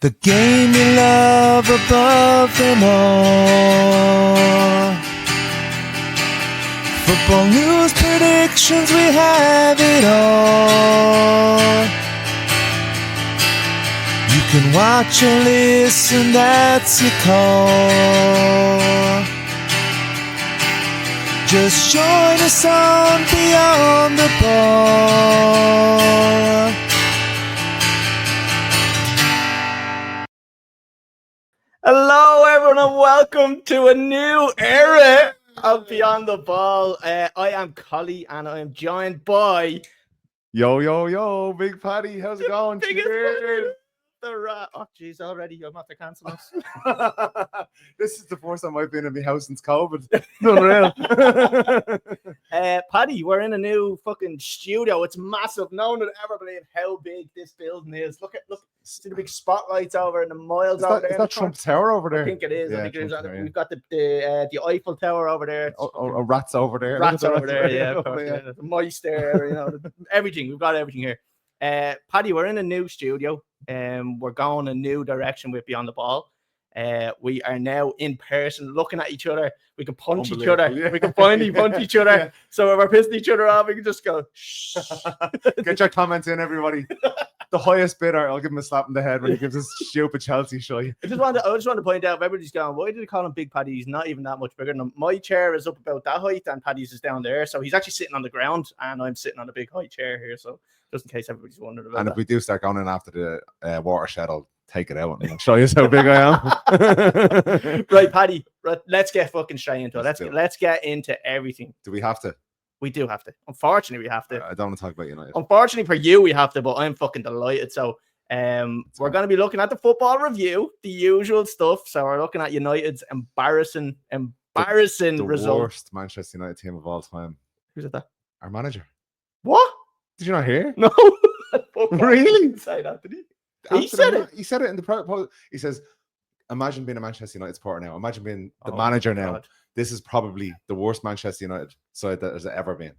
The game you love above them all. Football news, predictions, we have it all. You can watch or listen, that's your call. Just join us on Beyond the Ball. Hello, everyone, and welcome to a new era of Beyond the Ball. I am Colly, and I am joined by Yo, Big Paddy, how's it going? Cheers. Oh, jeez, already I'm have to cancel us. This is the first time I've been in my house since COVID. It's unreal. Paddy, we're in a new fucking studio. It's massive. No one would ever believe how big this building is. Look, see the big spotlights over and the miles over there. Is that Trump Tower over there? I think it is. Yeah, I think it is. Tower, yeah. We've got the Eiffel Tower over there. Rats over there. Rats over there, yeah, of course. Yeah. The mice there, everything. We've got everything here. Paddy, we're in a new studio. We're going a new direction with Beyond the Ball. We are now in person, looking at each other. We can punch each other. Yeah. We can finally punch each other. Yeah. So if we're pissing each other off, we can just go. Shh. Get your comments in, everybody. The highest bidder, I'll give him a slap in the head when he gives us stupid Chelsea shy. I just want to point out, everybody's going, why did they call him Big Paddy? He's not even that much bigger than him. My chair is up about that height, and Paddy's is down there. So he's actually sitting on the ground, and I'm sitting on a big high chair here. So just in case everybody's wondering about and that. If we do start going in after the watershed, I'll take it out and show you how big I am. Right, Paddy, let's get fucking straight into it. Let's get into everything. Do we have to? We do have to. Unfortunately, we have to. I don't want to talk about United. Unfortunately for you, we have to, but I'm fucking delighted. So we're going to be looking at the football review, the usual stuff. So we're looking at United's embarrassing the result. Worst Manchester United team of all time. Who's at that? Our manager. What? Did you not hear? No. Really? He didn't say that, did he? He said it in the post. He says, imagine being a Manchester United supporter now. Imagine being the manager now. God. This is probably the worst Manchester United side that has ever been.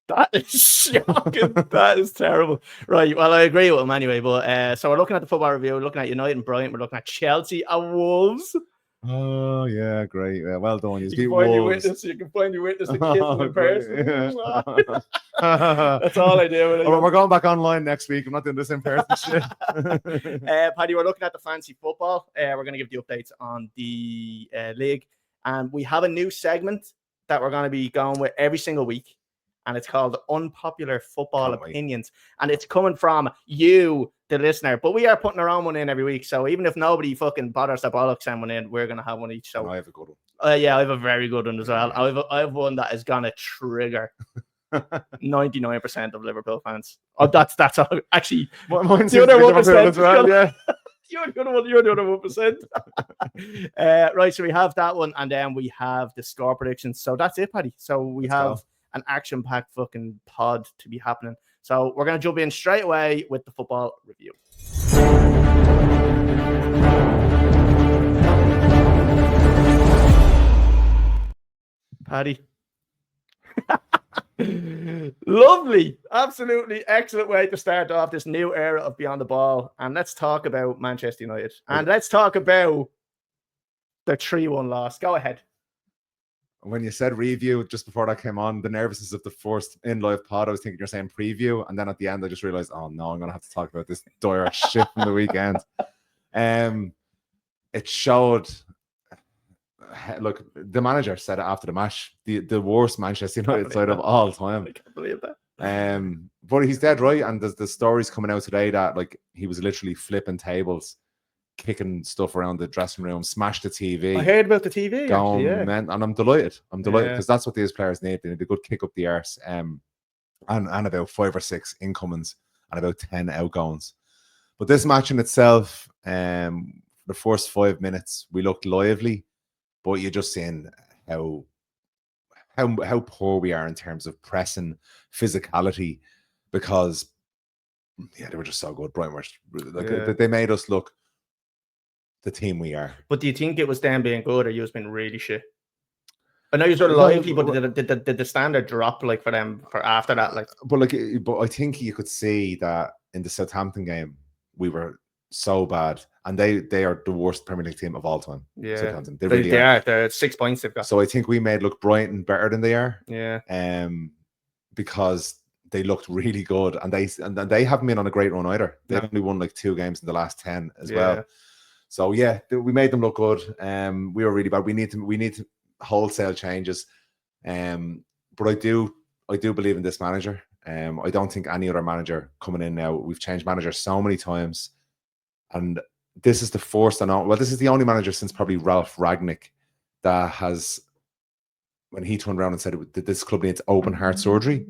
That is shocking. That is terrible. Right. Well, I agree with him anyway. But so we're looking at the football review. We're looking at United and Brighton. We're looking at Chelsea and Wolves. Oh yeah, great. Yeah, well done. You can finally witness the kids in person. Yeah. That's all I do. We're going back online next week. I'm not doing this in person shit. Paddy, we're looking at the fancy football. We're going to give the updates on the league, and we have a new segment that we're going to be going with every single week, and it's called Unpopular Football Opinions, and it's coming from you, the listener, but we are putting our own one in every week. So even if nobody fucking bothers to bollocks send one in, we're gonna have one each. So I have a good one. Yeah, I have a very good one as well. I have one that is gonna trigger 99% of Liverpool fans. Oh, that's all. Actually, mine's the other 1% as well. Yeah, you're the other 1%. Right, so we have that one, and then we have the score predictions. So that's it, Paddy. So we have an action-packed fucking pod to be happening. So we're going to jump in straight away with the football review. Paddy. Lovely. Absolutely excellent way to start off this new era of Beyond the Ball. And let's talk about Manchester United. And let's talk about the 3-1 loss. Go ahead. When you said review just before that came on, the nervousness of the first in live pod, I was thinking you're saying preview, and then at the end I just realized, oh no, I'm gonna have to talk about this dire shit from the weekend. It showed. Look, the manager said it after the match, the worst Manchester United side of all time. I can't believe that. But he's dead right, and there's the stories coming out today that like he was literally flipping tables, kicking stuff around the dressing room, smashed the TV. I heard about the TV. Actually, yeah. Man, and I'm delighted because that's what these players need. They need a good kick up the arse, and about 5 or 6 incomings and about 10 outgoings. But this match in itself, the first 5 minutes we looked lively, but you're just seeing how poor we are in terms of pressing, physicality, because they were just so good. Brighton were they made us look the team we are. But do you think it was them being good, or you was been really shit? I know you're sort of lively, but did the standard drop like for them for after that? Like, but I think you could see that in the Southampton game we were so bad, and they are the worst Premier League team of all time. Yeah, Southampton. they really are. They're 6 points they've got. So I think we made look Brighton better than they are. Yeah. Because they looked really good, and they haven't been on a great run either. They've only won like 2 games in the last 10 as well. So yeah, we made them look good. We were really bad. We need to wholesale changes. But I do believe in this manager. I don't think any other manager coming in now. We've changed managers so many times, and this is the first this is the only manager since probably Ralph Ragnick that has, when he turned around and said that this club needs open heart surgery.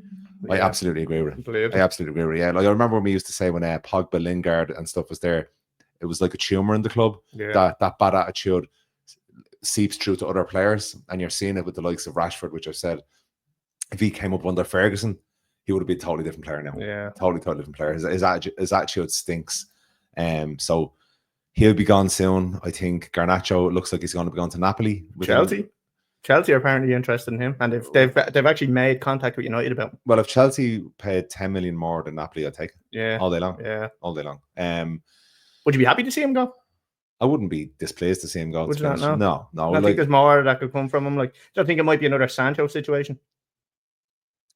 I absolutely agree with it. I absolutely agree with it. Yeah, like I remember when we used to say when Pogba, Lingard, and stuff was there, it was like a tumor in the club. Yeah. That bad attitude seeps through to other players, and you're seeing it with the likes of Rashford, which I've said, if he came up under Ferguson, he would have been a totally different player now. Yeah, totally different player. His attitude stinks. So he'll be gone soon. I think Garnacho looks like he's going to be going to Napoli. Chelsea are apparently interested in him, and they've actually made contact with United about him. Well, if Chelsea paid 10 million more than Napoli, I'd take it. Yeah, all day long. Yeah, all day long. Would you be happy to see him go? I wouldn't be displeased to see him go. Would you not? No. I think there's more that could come from him. Like, I don't think it might be another Sancho situation.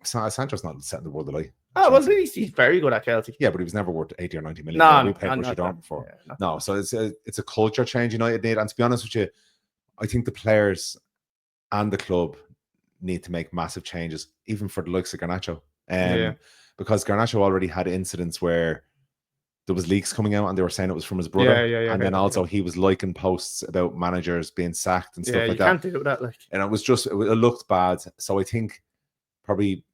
Sancho's not setting the world alight. Oh, well, he's very good at Chelsea. Yeah, but he was never worth 80 or 90 million. No, we paid Russia Dorn before. Yeah, no, so it's a culture change United need. And to be honest with you, I think the players and the club need to make massive changes, even for the likes of Garnacho. Because Garnacho already had incidents where there was leaks coming out and they were saying it was from his brother. And then also he was liking posts about managers being sacked and stuff like that. Can't do that. And it looked bad. So I think probably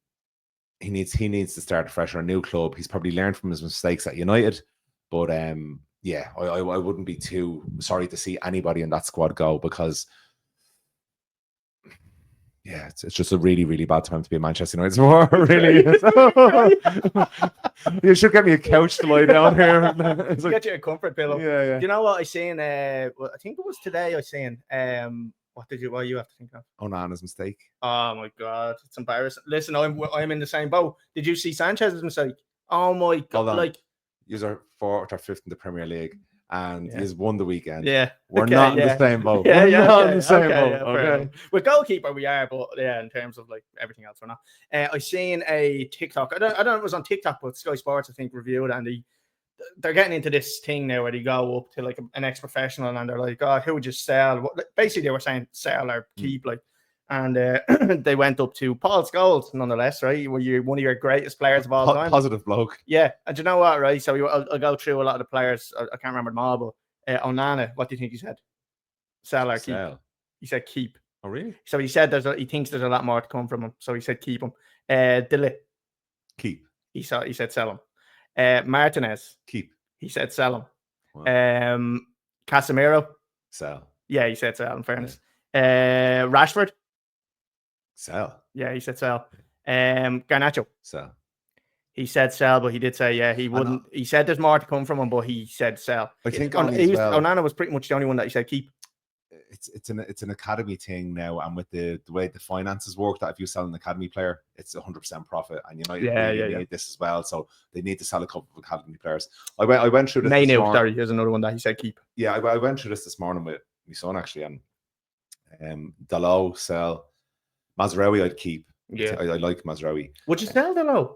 he needs to start fresh on a new club. He's probably learned from his mistakes at United. But I wouldn't be too sorry to see anybody in that squad go, because it's just a really, really bad time to be a Manchester United supporter. Really is. You should get me a couch to lie down here. Get you a comfort pillow. Yeah. Do you know what I seen? I think it was today. I seen. What you have to think of? Onana's mistake. Oh my God, it's embarrassing. Listen, I'm in the same boat. Did you see Sanchez's mistake? Oh my God! You're 4th or 5th in the Premier League. And he's won the weekend. Yeah, we're not in the same boat. We're not in the same boat. Okay. With goalkeeper, we are, but in terms of like everything else, we're not. I seen a TikTok. I don't know if it was on TikTok, but Sky Sports I think reviewed, and they're getting into this thing now where they go up to like an ex-professional and they're like, "Oh, who would you sell?" Basically, they were saying sell or keep, and they went up to Paul Scholes, nonetheless, right? Were you one of your greatest players of all time? Positive bloke. Yeah, and do you know what, right? So I'll go through a lot of the players. I can't remember them all, but Onana, what do you think he said? Sell or keep? He said keep. Oh, really? So he said he thinks there's a lot more to come from him. So he said keep him. Dele. Keep. He said sell him. Martinez. Keep. He said sell him. Wow. Casemiro. Sell. Yeah, he said sell, in fairness. Rashford. Sell. Yeah, he said sell. Garnacho. Sell. He said sell, but he did say, he wouldn't. He said there's more to come from him, but he said sell. I think Onana was pretty much the only one that he said keep. It's an academy thing now, and with the way the finances work, that if you sell an academy player, it's 100% profit, and United need this as well. So they need to sell a couple of academy players. I went through this. Here's another one that he said keep. Yeah, I went through this morning with my son actually, and Dalot sell. Mazraoui I'd keep. Yeah, I like Mazraoui. Would you sell Dalot?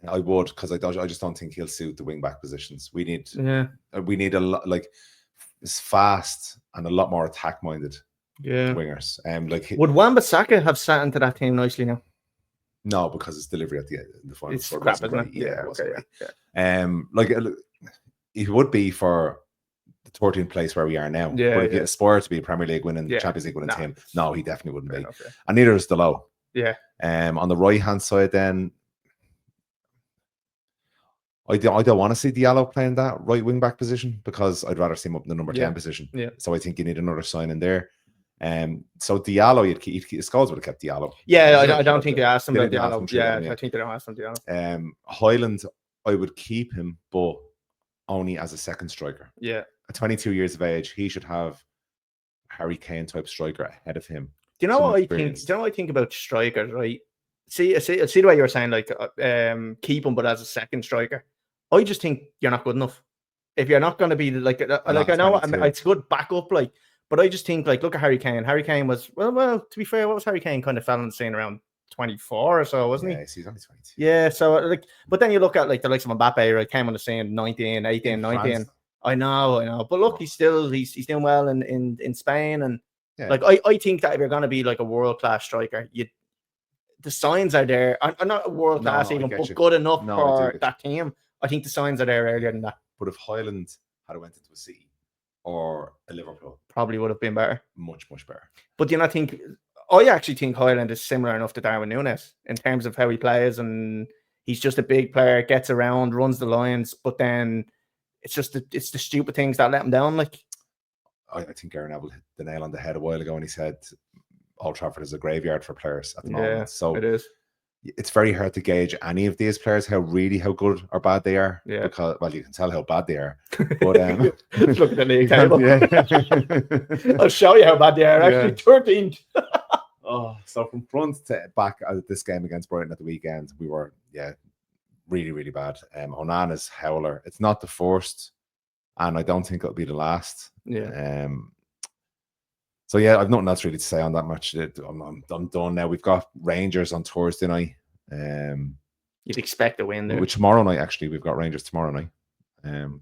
I would, because I just don't think he'll suit the wing back positions. We need a lot, like, it's fast and a lot more attack minded wingers. Would Wan-Bissaka have sat into that team nicely now? No, because it's delivery at the end of the final. It's crap, isn't it? Yeah. It would be for the 13th place where we are now. Yeah, but if you aspire to be a Premier League winning, Champions League winning team, no, he definitely wouldn't be. Enough, and neither is Dalot. Yeah. On the right hand side, then I don't want to see Diallo playing that right wing back position, because I'd rather see him up in the number 10 position. Yeah. So I think you need another sign in there. So Diallo, Scholes would have kept Diallo. Yeah, I don't think they asked him about Diallo. I think they don't ask him Diallo. Highland, I would keep him, but only as a second striker. Yeah. At 22 years of age, he should have Harry Kane type striker ahead of him. Do you know what I think? Do you know what I think about strikers, right? See the way you were saying, like, keep him, but as a second striker. I just think you're not good enough. If you're not going to be like I know it's good backup, like, but I just think like look at Harry Kane. Harry Kane was well. To be fair, what was Harry Kane kind of fell on the scene around 24 or so, wasn't he? Yeah, he's only 22. Yeah, so like, but then you look at like the likes of Mbappe, right? Came on the scene 19, 18, 19. France. I know. But look, he's doing well in Spain, and like I think that if you're going to be like a world class striker, the signs are there. I'm not a world class even, but good enough for that team. I think the signs are there earlier than that. But if Highland had went into a City or a Liverpool, probably would have been better. Much better. But do you not think? I actually think Highland is similar enough to Darwin Núñez in terms of how he plays, and he's just a big player, gets around, runs the lines, but then it's the stupid things that let him down. Like, I think Aaron Neville hit the nail on the head a while ago, and he said Old Trafford is a graveyard for players at the moment. So it is. It's very hard to gauge any of these players how good or bad they are. Yeah. Because you can tell how bad they are. But look at the league table. I'll show you how bad they are. Actually, 13th. So from front to back at this game against Brighton at the weekend, we were really, really bad. Onana's howler. It's not the first, and I don't think it'll be the last. Yeah. So I've nothing else really to say on that match. I'm done now. We've got Rangers on Thursday night. You'd expect a win there. Which tomorrow night, actually, we've got Rangers tomorrow night.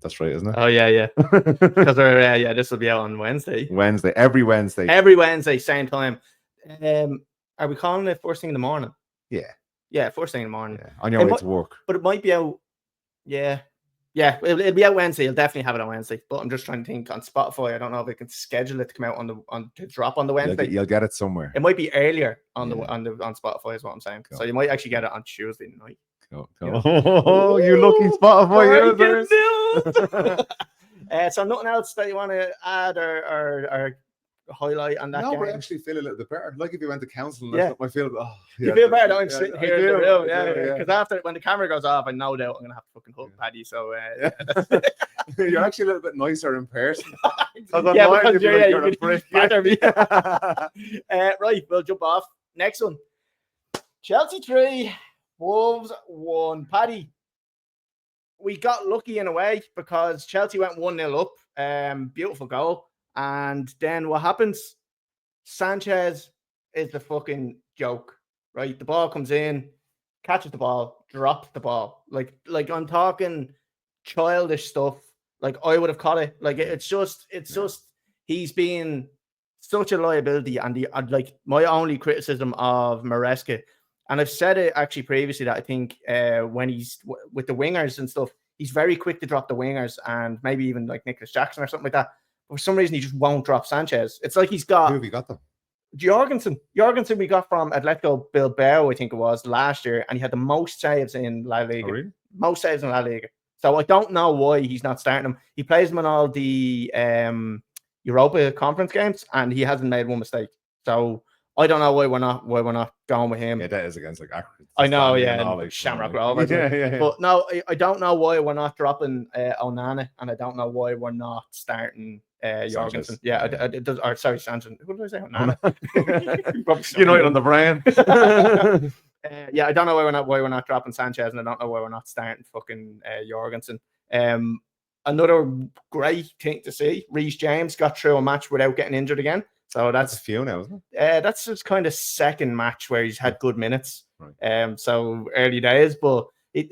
That's right, isn't it? Oh yeah. Because this will be out on Wednesday. Every Wednesday, same time. Are we calling it first thing in the morning? Yeah, first thing in the morning. Yeah. On your way to work. But it might be out. Yeah, it'll be out Wednesday. You'll definitely have it on Wednesday. But I'm just trying to think on Spotify. I don't know if they can schedule it to come out to drop on the Wednesday. You'll get it somewhere. It might be earlier on Spotify, is what I'm saying. Cool. So you might actually get it on Tuesday night. Cool. Oh, you lucky Spotify users! So nothing else that you want to add or highlight on that game? But I actually feel a little bit better. Like if you went to council, I feel you feel better. I'm sitting here in the room, because after when the camera goes off, I know that I'm gonna have to fucking hug Paddy. So you're actually a little bit nicer in person. You can batter me. Right, we'll jump off. Next one. Chelsea 3, Wolves 1. Paddy, we got lucky in a way because Chelsea went 1-0 up. Beautiful goal. And then what happens? Sanchez is the fucking joke, right? The ball comes in, catches the ball, drops the ball. Like I'm talking childish stuff. Like I would have caught it. Like it's just he's been such a liability. And like my only criticism of Maresca, and I've said it actually previously, that I think when he's with the wingers and stuff, he's very quick to drop the wingers, and maybe even like Nicholas Jackson or something like that. For some reason, he just won't drop Sanchez. It's like he's got... Who have you got them? Jorgensen we got from Atletico Bilbao, I think it was, last year, and he had the most saves in La Liga. Oh, really? Most saves in La Liga. So I don't know why he's not starting him. He plays him in all the Europa Conference games, and he hasn't made one mistake. So I don't know why we're not going with him. Yeah, that is against like I know, like Shamrock Rovers. But no, I don't know why we're not dropping Onana, and I don't know why we're not starting Jorgensen. Sorry, Sanchez. Who did I say? Onana. United on the brain. I don't know why we're not dropping Sanchez, and I don't know why we're not starting fucking Jorgensen. Another great thing to see. Reece James got through a match without getting injured again. So that's a few now, isn't it? That's his kind of second match where he's had good minutes. Right. So early days, but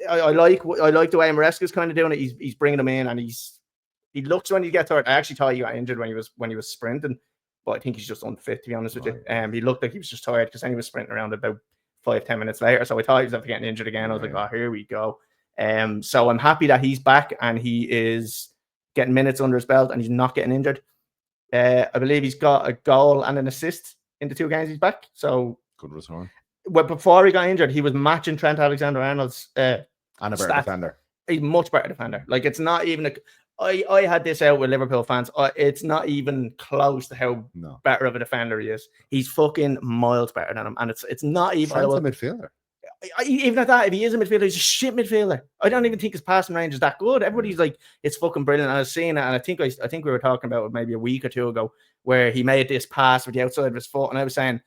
I like the way Maresca's kind of doing it. He's bringing him in, and he looks when he gets hurt. I actually thought he got injured when he was sprinting, but I think he's just unfit, to be honest with you. He looked like he was just tired, because then he was sprinting around about 5-10 minutes later. So I thought he was after getting injured again. I was like, oh, here we go. So I'm happy that he's back and he is getting minutes under his belt and he's not getting injured. I believe he's got a goal and an assist in the 2 games he's back. So good return. Well, before he got injured, he was matching Trent Alexander-Arnold's and a better defender. He's a much better defender. Like, it's not even I had this out with Liverpool fans. It's not even close to how better of a defender he is. He's fucking miles better than him, and it's not even. Trent's a midfielder. Even at that, if he is a midfielder, he's a shit midfielder. I don't even think his passing range is that good. Everybody's like, it's fucking brilliant. I was seeing it, and I think we were talking about it maybe a week or two ago, where he made this pass with the outside of his foot, and I was saying,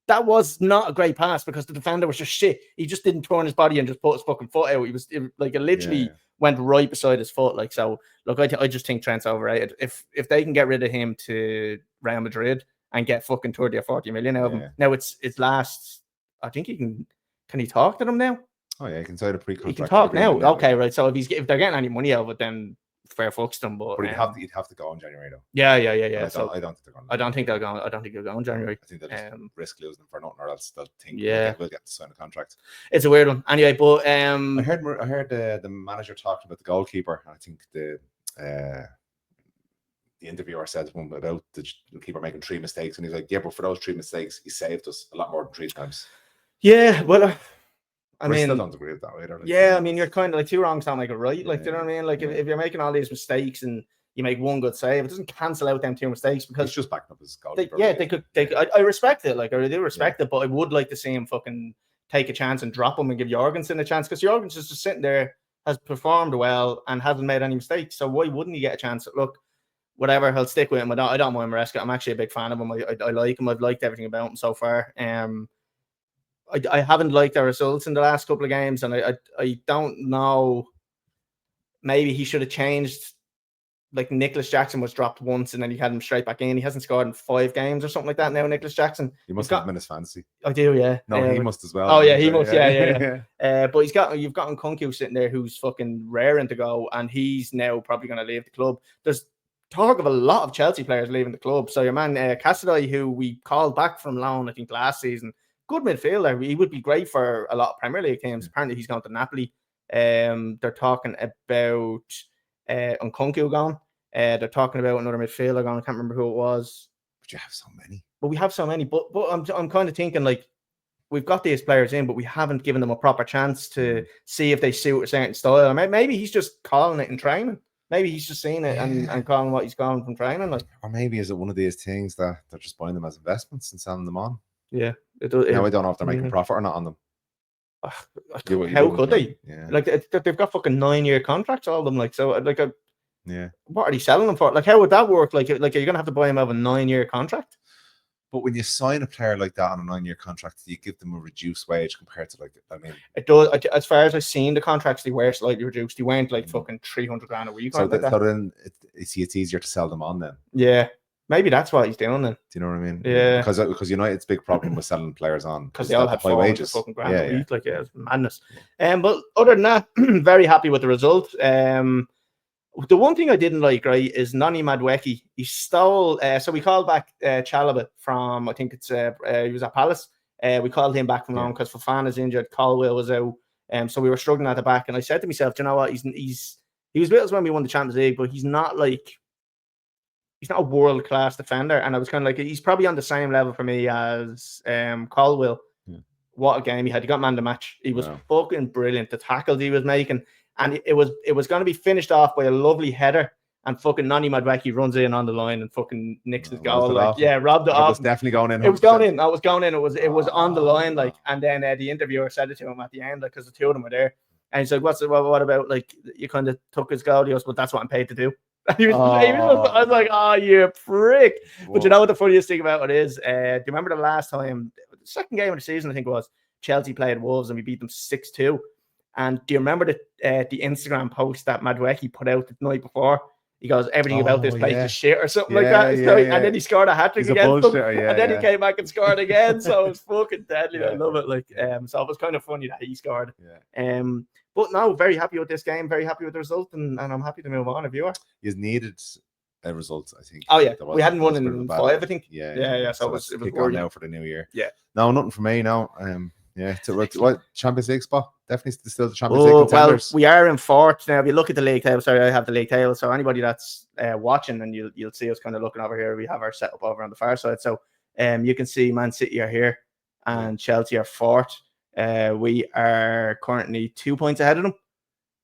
that was not a great pass because the defender was just shit. He just didn't turn his body and just put his fucking foot out. It literally went right beside his foot. Like, so look, I just think Trent's overrated. If they can get rid of him to Real Madrid and get fucking 30 or 40 million out of him. Now it's last. I think he can he talk to them now? Oh yeah, he can sign a pre-contract. He can talk now. Okay, right. So if they're getting any money out of it, then fair fucks them. But he'd have to go in January though. Yeah. I don't think they're going. I don't think they'll go. I don't think they'll go in January. I think they'll just risk losing them for nothing, or else they'll think we'll get to sign a contract. It's a weird one. Anyway, but I heard the manager talking about the goalkeeper. I think the interviewer said to him about the keeper making 3 mistakes, and he's like, "Yeah, but for those 3 mistakes, he saved us a lot more than 3 times." Yeah, well. I still don't agree with that either. I mean, you're kind of like 2 wrongs don't make it right. Like, do you know what I mean? Like, if you're making all these mistakes and you make 1 good save, it doesn't cancel out them 2 mistakes because it's just backing up his goal. They could. I respect it. Like, I do respect it, but I would like to see him fucking take a chance and drop him and give Jorgensen a chance because Jorgensen is just sitting there, has performed well and hasn't made any mistakes. So why wouldn't he get a chance? Look, whatever, I'll stick with him. I don't mind Maresca. I'm actually a big fan of him. I like him. I've liked everything about him so far. I haven't liked the results in the last couple of games, and I don't know. Maybe he should have changed. Like Nicholas Jackson was dropped once, and then he had him straight back in. He hasn't scored in 5 games or something like that now. Nicholas Jackson. He must have him in his fantasy. I do, yeah. No, he must as well. Oh yeah, he must. Yeah. But you've got Nkunku sitting there who's fucking raring to go, and he's now probably going to leave the club. There's talk of a lot of Chelsea players leaving the club. So your man Cassidy, who we called back from loan, I think last season. Good midfielder. He would be great for a lot of Premier League teams. Apparently, he's gone to Napoli. They're talking about Nkunku gone. They're talking about another midfielder gone. I can't remember who it was. But you have so many. But we have so many. But I'm kind of thinking like we've got these players in, but we haven't given them a proper chance to see if they suit a certain style. Maybe he's just calling it in training. Maybe he's just seeing it and calling what he's calling from training. Like, or maybe is it one of these things that they're just buying them as investments and selling them on? Yeah. I don't know if they're making profit or not on them. How could they? Yeah. Like they've got fucking 9-year contracts, all of them. Like, so like what are they selling them for? Like, how would that work? Like are you gonna have to buy him out of a 9-year contract? But when you sign a player like that on a 9-year contract, you give them a reduced wage compared to it does. As far as I've seen, the contracts they were slightly reduced. They weren't like fucking 300 grand a week. So then it's easier to sell them on then. Yeah. Maybe that's what he's doing then. Do you know what I mean? Yeah. Because United's big problem with selling players on because they all have high wages. Fucking grand a week. Like it's madness. But other than that, very happy with the result. The one thing I didn't like, right, is Noni Madueke. He stole. So we called back Chalobah from. I think it's he was at Palace. We called him back from loan because Fofana's injured. Colwell was out. So we were struggling at the back, and I said to myself, do you know what? He was with us when we won the Champions League, but he's not a world-class defender. And I was kind of like, he's probably on the same level for me as Colwell. Yeah. What a game he had. He got man of the match. He was fucking brilliant. The tackles he was making. And it was going to be finished off by a lovely header. And fucking Noni Madueke runs in on the line and fucking nicks his goal. Robbed it off. It was definitely going in. 100%. It was going in. I was going in. It was on the line. Like, and then the interviewer said it to him at the end, because the 2 of them were there. And he said, what about, like, you kind of took his goal? He goes, well, that's what I'm paid to do. I was like, oh, you prick. Whoa. But you know what the funniest thing about it is? Do you remember the last time, the second game of the season, I think it was, Chelsea played Wolves and we beat them 6-2. And do you remember the Instagram post that Madueke put out the night before? He goes, everything about this place is shit or something like that. And then he scored a hat-trick against them. And then he came back and scored again. So it was fucking deadly. I love it. Like, so it was kind of funny that he scored. But no, very happy with this game. Very happy with the result. And I'm happy to move on if you are. He's needed a result, I think. Oh, yeah. We hadn't won in 5, I think. Yeah. So it was on now for the new year. Yeah. No, nothing for me now. What Champions League spot? Definitely still the Champions League contenders. Well, we are in 4th now. If you look at the league table, sorry, I have the league table. So anybody that's watching, and you'll see us kind of looking over here. We have our setup over on the far side. So you can see Man City are here and Chelsea are 4th. We are currently 2 points ahead of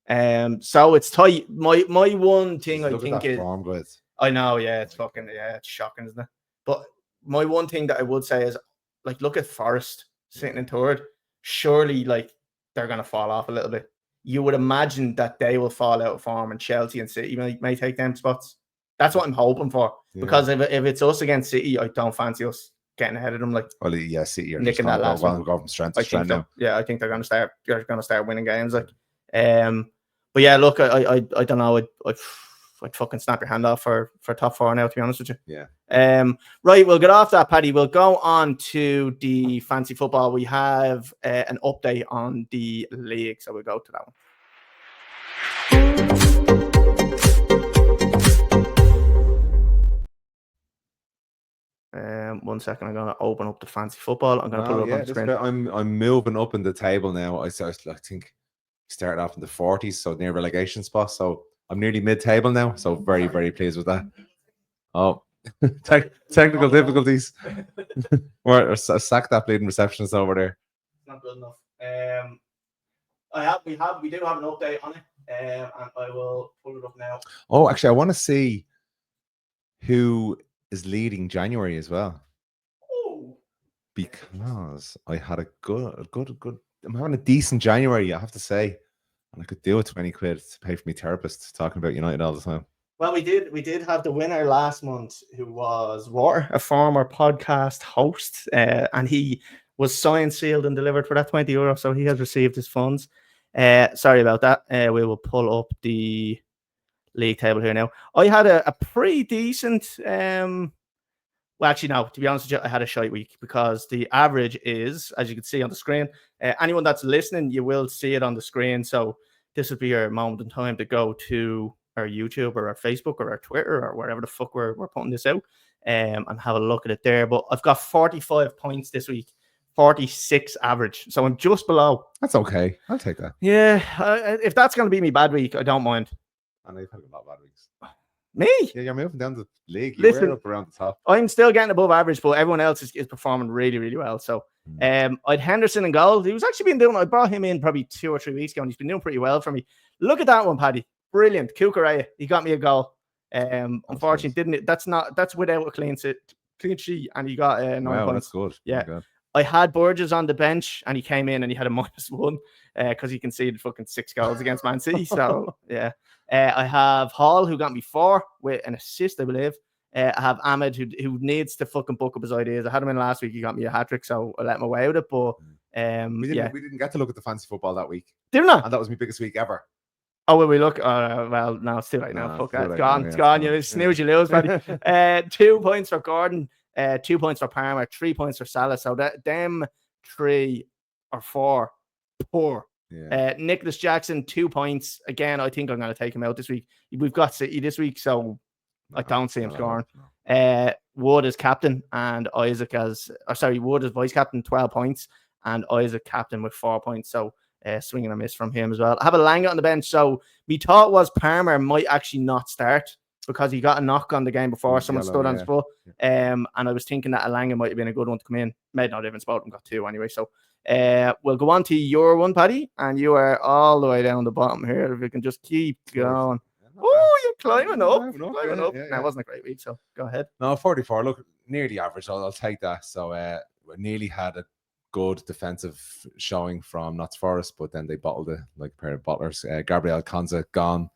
them. So it's tight. My one thing I think is form, guys. I know, it's fucking it's shocking, isn't it? But my one thing that I would say is, like, look at Forest sitting in 3rd. Surely, like, they're going to fall off a little bit. You would imagine that they will fall out of form, and Chelsea and City may take them spots. That's what I'm hoping for. Because if it's us against City, I don't fancy us. getting ahead of them. Like, well, yeah, City are just nicking that going last one. go from strength to I think strength so. now. Yeah, I think they're going to start winning games. Like, but yeah, look, I don't know. I'd fucking snap your hand off for top 4 now, to be honest with you. Yeah. Right, we'll get off that, Paddy. We'll go on to the fancy football. We have an update on the league, so we'll go to that one. 1 second, I'm going to open up the fancy football. I'm going to put it up on the screen. I'm moving up in the table now. I think started off in the 40s, so near relegation spot. So I'm nearly mid-table now. So very, very pleased with that. Oh, technical difficulties. Or sack that bleeding receptionist over there. It's not good enough. We do have an update on it, and I will pull it up now. Oh, actually, I want to see who is leading January as well. Oh, Because I had a good. I'm having a decent January, I have to say, and I could do it 20 quid to pay for my therapist talking about United all the time. Well, we did have the winner last month, who was Water, a former podcast host, and he was signed, sealed, and delivered for that €20, so he has received his funds. Sorry about that. We will pull up the league table here now. I had a pretty decent. Well, actually, no. To be honest with you, I had a shite week because the average is, as you can see on the screen. Anyone that's listening, you will see it on the screen. So this would be your moment in time to go to our YouTube or our Facebook or our Twitter or wherever the fuck we're putting this out, and have a look at it there. But I've got 45 points this week, 46 average. So I'm just below. That's okay. I'll take that. Yeah, if that's going to be me bad week, I don't mind. I know you've had a lot of bad weeks. Me? Yeah, you're moving down the league. Listen, up around the top. I'm still getting above average, but everyone else is performing really, really well. So I'd Henderson in goal. He was actually been doing, I brought him in probably 2 or 3 weeks ago, and he's been doing pretty well for me. Look at that one, Paddy. Brilliant. Kukureya. He got me a goal. Unfortunately, that's without a clean sheet, and he got 9 points. That's good. Yeah. Oh, I had Burgess on the bench, and he came in and he had a -1 because he conceded fucking 6 goals against Man City. So yeah. I have Hall, who got me 4 with an assist, I believe. I have Ahmed, who needs to fucking book up his ideas. I had him in last week. He got me a hat-trick, so I let him away with it. But we didn't get to look at the fancy football that week. Didn't I? And that was my biggest week ever. Oh, will we look? Well, no, it's too late now. Fuck that. It's gone. It's gone. You snooze, you lose, buddy. 2 points for Gordon, 2 points for Palmer, 3 points for Salah. So them 3 or 4 poor. Yeah. Nicholas Jackson, 2 points. Again, I think I'm going to take him out this week. We've got City this week, so I don't see him scoring. No. Wood is captain, and Isaac Wood is vice captain, 12 points, and Isaac captain with 4 points. So swing and a miss from him as well. I have a Langer on the bench, so my thought was Palmer might actually not start because he got a knock on the game before someone stood on his foot. And I was thinking that Langer might have been a good one to come in. Made not even spot him, got 2 anyway. So we'll go on to your one, Paddy, and you are all the way down the bottom here. If you can just keep going. Oh, you're climbing up. Yeah. That wasn't a great week, so go ahead. No, 44. Look, nearly average. I'll take that. So we nearly had a good defensive showing from Notts Forest, but then they bottled it like a pair of bottlers. Gabriel Konza gone.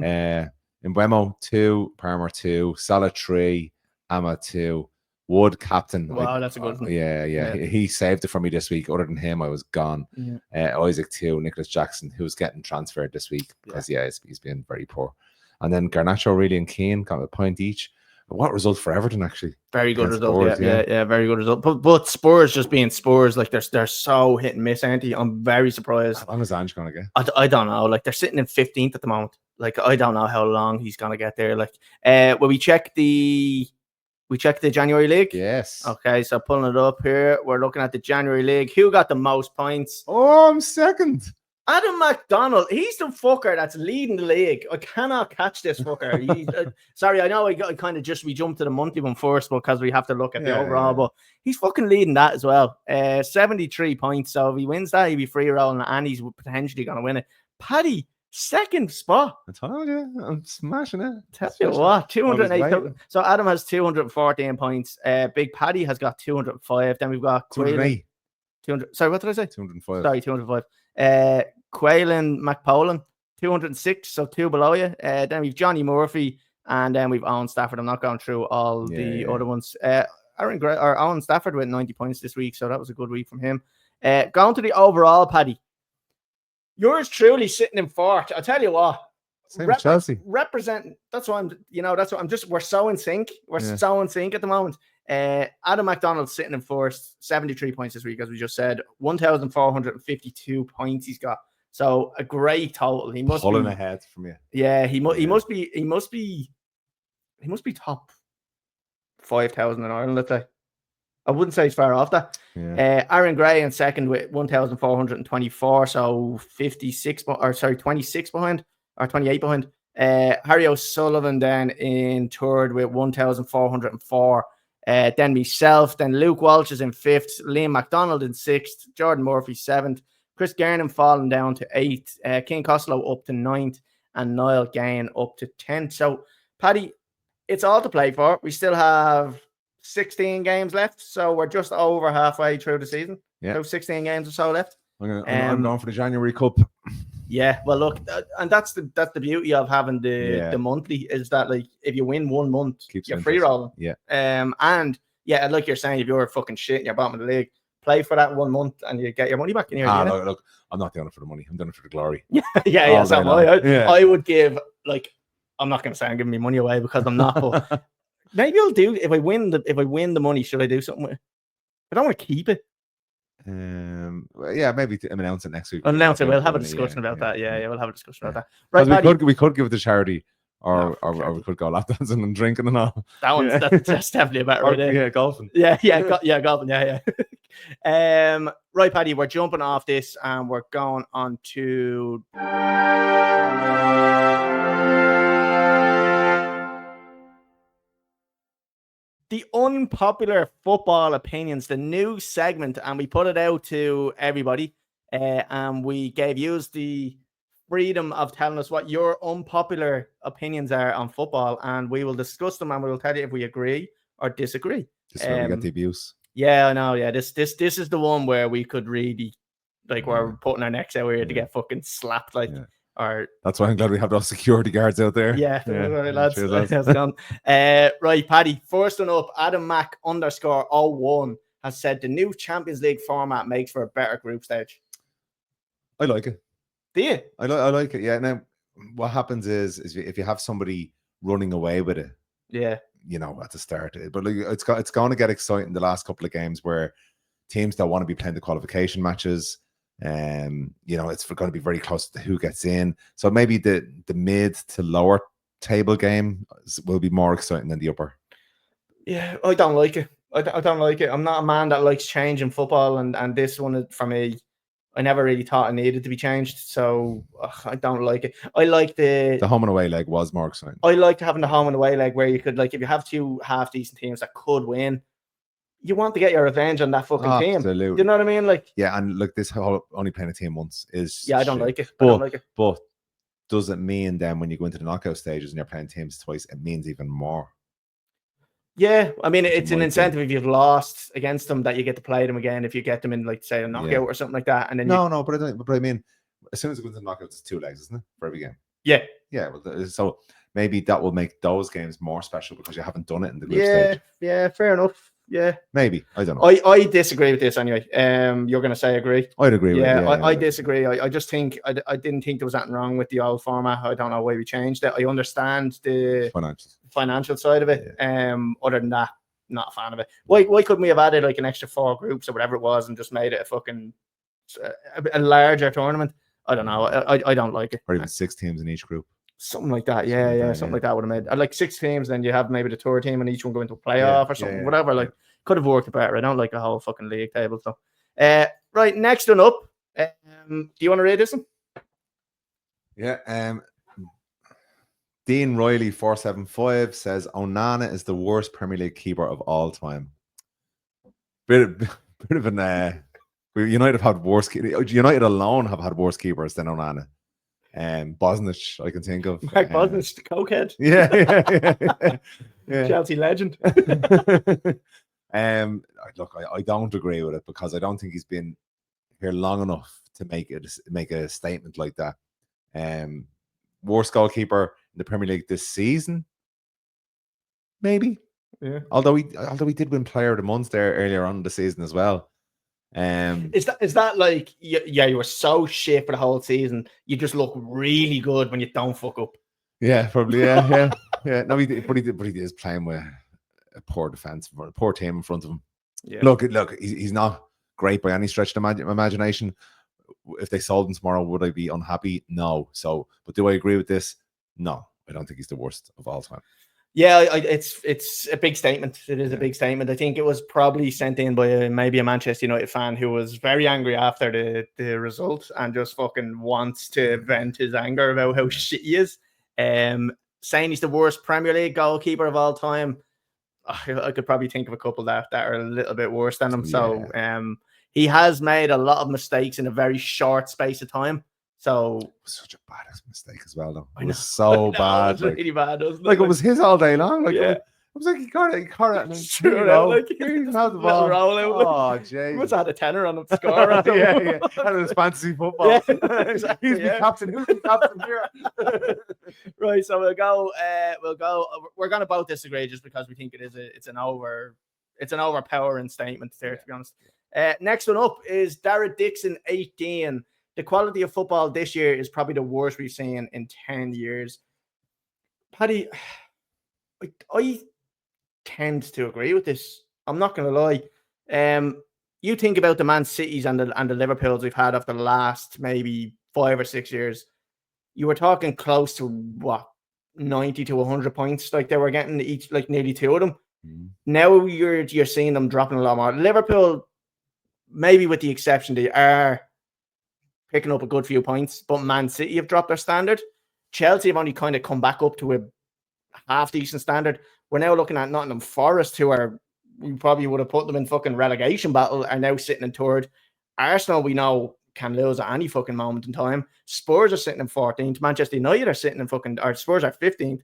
Mbeumo 2, Palmer 2, Salah 3, Ama 2, Wood captain. Wow, that's a good one. Yeah. He saved it for me this week. Other than him, I was gone. Yeah. Isaac 2, Nicholas Jackson, who's getting transferred this week because he's been very poor. And then Garnacho, really, and Keane got a point each. What result for Everton, actually? Very good result. Spurs, yeah, very good result. But Spurs just being Spurs, like they're so hit and miss, aren't they? I'm very surprised. How long is Ange gonna get? I don't know. Like they're sitting in 15th at the moment. Like I don't know how long he's gonna get there. Like will we check the January league? Yes. Okay, so pulling it up here, we're looking at the January league. Who got the most points? Oh, I'm second. Adam McDonald, he's the fucker that's leading the league. I cannot catch this fucker. Sorry, I know we jumped to the monthly one first because we have to look at the overall, but he's fucking leading that as well. 73 points. So if he wins that, he'll be free rolling and he's potentially going to win it. Paddy, second spot. I told you, I'm smashing it. Tell you what, 208. So Adam has 214 points. Big Paddy has got 205. Then we've got 208. 200. Sorry, what did I say? 205. Sorry, 205. Quaylen McPolan, 206, so 2 below you. Then we've Johnny Murphy, and then we've Owen Stafford. I'm not going through all the other ones. Aaron Gray or Owen Stafford with 90 points this week, so that was a good week from him. Going to the overall, Paddy. Yours truly sitting in fourth. I'll tell you what. Same as Chelsea. Representing. That's why we're so in sync. We're so in sync at the moment. Adam McDonald's sitting in first, 73 points this week, as we just said. 1,452 points he's got. So a great total. He must pulling be ahead from you. Yeah, he must be top 5,000 in Ireland, let's say. I wouldn't say he's far off that. Yeah. Aaron Gray in second with 1,424, so 26 26 behind or 28 behind. Harry O'Sullivan then in third with 1,404. Then myself, then Luke Walsh is in fifth, Liam McDonald in sixth, Jordan Murphy seventh, Chris Garnan falling down to eighth, King Costello up to ninth, and Niall Gain up to 10th. So, Paddy, it's all to play for. We still have 16 games left, so we're just over halfway through the season. Yeah. So 16 games or so left. I'm going for the January Cup. Yeah, well, look, and that's the beauty of having the monthly is that, like, if you win 1 month, you're free rolling. Yeah. And yeah, like you're saying, if you're fucking shit and you're bottom of the league, play for that 1 month and you get your money back in here. Look, I'm not doing it for the money. I'm doing it for the glory. Yeah. So I would give, like, I'm not going to say I'm giving me money away because I'm not, but maybe I'll do if I win the money. Should I do something with it? I don't want to keep it. Maybe announce it next week. Announce it. We'll have a discussion about that. Yeah, we'll have a discussion about that. Right, we could give it to charity, or we could go lap dancing and drinking and all. That's definitely a better idea. Yeah, golfing. Golfing. Yeah. Right, Paddy, we're jumping off this and we're going on to the unpopular football opinions, the new segment, and we put it out to everybody, and we gave you the freedom of telling us what your unpopular opinions are on football, and we will discuss them and we will tell you if we agree or disagree. This is where we get the abuse. Yeah, I know. Yeah, this is the one where we could really, like, we're putting our necks out here to get fucking slapped, like. Or that's why I'm glad we have those security guards out there. Yeah. Right, lads. Right, Paddy. First one up, Adam Mac _01 has said the new Champions League format makes for a better group stage. I like it. Do you? I like it. Yeah. Now, what happens is if you have somebody running away with it, at the start, but like, it's going to get exciting the last couple of games where teams that want to be playing the qualification matches. It's going to be very close to who gets in. So maybe the mid to lower table game will be more exciting than the upper. Yeah, I don't like it. I don't like it. I'm not a man that likes changing football, and this one for me, I never really thought it needed to be changed. So I don't like it. I like the home and away leg was more exciting. I liked having the home and away leg where you could, like, if you have two half decent teams that could win, you want to get your revenge on that fucking team. Absolutely. You know what I mean? Like, and look, this whole only playing a team once is I don't like it. I don't like it. But does it mean then when you go into the knockout stages and you're playing teams twice, it means even more? Yeah, I mean, it's an incentive if you've lost against them that you get to play them again if you get them in, like, say, a knockout or something like that. And then but I mean, as soon as it goes into knockouts, it's 2 legs, isn't it, for every game? Yeah. Well, so maybe that will make those games more special because you haven't done it in the group stage. Yeah, fair enough. Yeah, maybe. I don't know. I disagree with this anyway. You're going to say agree? I'd agree with it. I disagree. I just think I didn't think there was anything wrong with the old format. I don't know why we changed it. I understand the financial side of it. Other than that, not a fan of it. Why couldn't we have added like an extra 4 groups or whatever it was and just made it a fucking a larger tournament? I don't know. I don't like it. Or even 6 teams in each group. Something like that. Something like that would have made. I'd like 6 teams, then you have maybe the tour team and each one go into a playoff or something, whatever. Like, could have worked better. I don't like a whole fucking league table. So, right, next one up. Do you want to read this one? Yeah. Dean Riley 475 says Onana is the worst Premier League keeper of all time. Bit of an United have had worse. United alone have had worse keepers than Onana. Bosnich, I can think of. Mark Bosnich, the cokehead. Yeah. Chelsea legend. Look, I don't agree with it because I don't think he's been here long enough to make a statement like that. Worst goalkeeper in the Premier League this season, maybe. Yeah. Although he did win Player of the Month there earlier on in the season as well. Is that like you were so shit for the whole season? You just look really good when you don't fuck up. Yeah, probably. Yeah. No, he did, but he is playing with a poor defense, a poor team in front of him. Yeah. Look, he's not great by any stretch of imagination. If they sold him tomorrow, would I be unhappy? No. So, but do I agree with this? No, I don't think he's the worst of all time. Yeah, it's a big statement. It is a big statement. I think it was probably sent in by maybe a Manchester United fan who was very angry after the result and just fucking wants to vent his anger about how shit he is. Saying he's the worst Premier League goalkeeper of all time. I could probably think of a couple that are a little bit worse than him. So he has made a lot of mistakes in a very short space of time. So it was such a bad mistake as well, though. It was so bad. It was really bad, wasn't it? Like, it was his all day long. Like, yeah. It was like he caught it. And here you can have the ball. Oh, jeez. He must have had a tenner on him to score. yeah. And it was fantasy football. Yeah, exactly, He's the captain. Who's the captain here? Right, so we'll go. We're going to both disagree just because we think it's an overpowering statement there, to be honest. Next one up is Darragh Dixon, 18. The quality of football this year is probably the worst we've seen in 10 years. Paddy, I tend to agree with this. I'm not going to lie. You think about the Man Cities and the Liverpools we've had after the last maybe 5 or 6 years. You were talking close to 90 to 100 points. Like, they were getting each, like, nearly 2 of them. Now you're seeing them dropping a lot more. Liverpool, maybe with the exception, they are picking up a good few points, but Man City have dropped their standard. Chelsea have only kind of come back up to a half decent standard. We're now looking at Nottingham Forest, who we probably would have put them in fucking relegation battle, are now sitting in third. Arsenal, we know, can lose at any fucking moment in time. Spurs are sitting in 14th. Manchester United are sitting in or Spurs are 15th.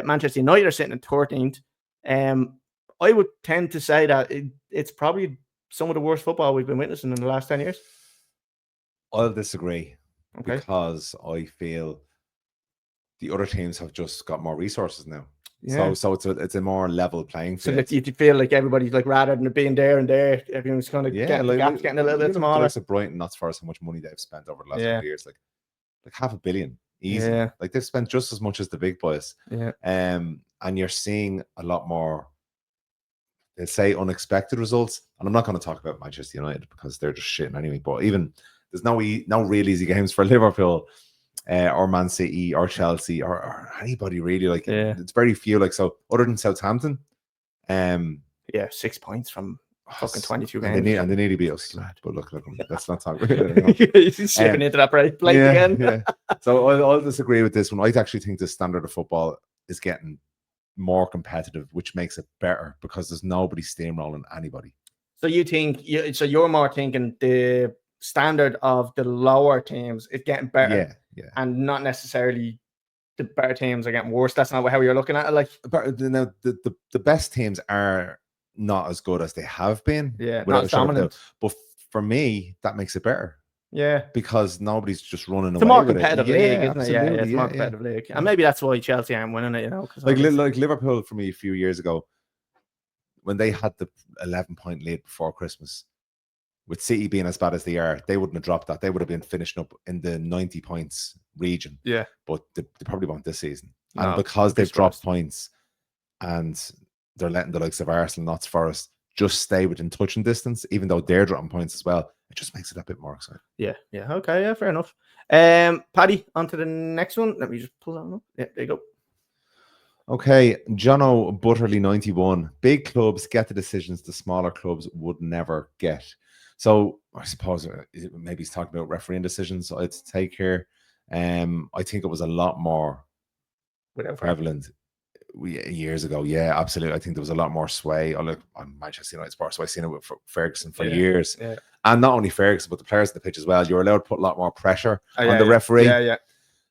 Manchester United are sitting in 13th. I would tend to say that it's probably some of the worst football we've been witnessing in the last 10 years. I'll disagree, okay, because I feel the other teams have just got more resources now. Yeah. So it's a more level playing field. So that you feel like everybody's like, rather than being there and there, everyone's kind of getting a little bit smaller. Like of Brighton, not for how much money they've spent over the last couple of years, like $500 million easy. Yeah. Like, they've spent just as much as the big boys. Yeah. And you're seeing a lot more, they'll say, unexpected results. And I'm not going to talk about Manchester United because they're just shitting anyway. But even there's no real easy games for Liverpool or Man City or Chelsea or anybody really. Like, it's very few. Like, so other than Southampton, 6 points from fucking 22 games. And they need to beat us. But look, let's not talk about it. He's slipping into that plate again. Yeah. So I'll disagree with this one. I actually think the standard of football is getting more competitive, which makes it better because there's nobody steamrolling anybody. So you're more thinking the standard of the lower teams is getting better, and not necessarily the better teams are getting worse. That's not how you're looking at it. Like, now, the best teams are not as good as they have been. Not as dominant. But for me, that makes it better. Yeah, because nobody's just running away. It's a more competitive league, isn't it? Yeah, it's a more competitive competitive league, and maybe that's why Chelsea aren't winning it. You know, like Liverpool for me a few years ago, when they had the 11-point lead before Christmas, with City being as bad as they are, they wouldn't have dropped that. They would have been finishing up in the 90 points region. Yeah, but they probably won't this season. And because they've dropped points, and they're letting the likes of Arsenal, Notts Forest just stay within touching distance, even though they're dropping points as well. It just makes it a bit more exciting. Yeah. Okay, yeah, fair enough. Paddy, on to the next one. Let me just pull that one up. Yeah, there you go. Okay, Jono Butterly 91. Big clubs get the decisions the smaller clubs would never get. So I suppose maybe he's talking about refereeing decisions I'd take here. I think it was a lot more prevalent years ago. Yeah, absolutely. I think there was a lot more sway. I look on Manchester United Sports, so I've seen it with Ferguson for years. Yeah. And not only Ferguson, but the players on the pitch as well. You're allowed to put a lot more pressure on the referee. Yeah.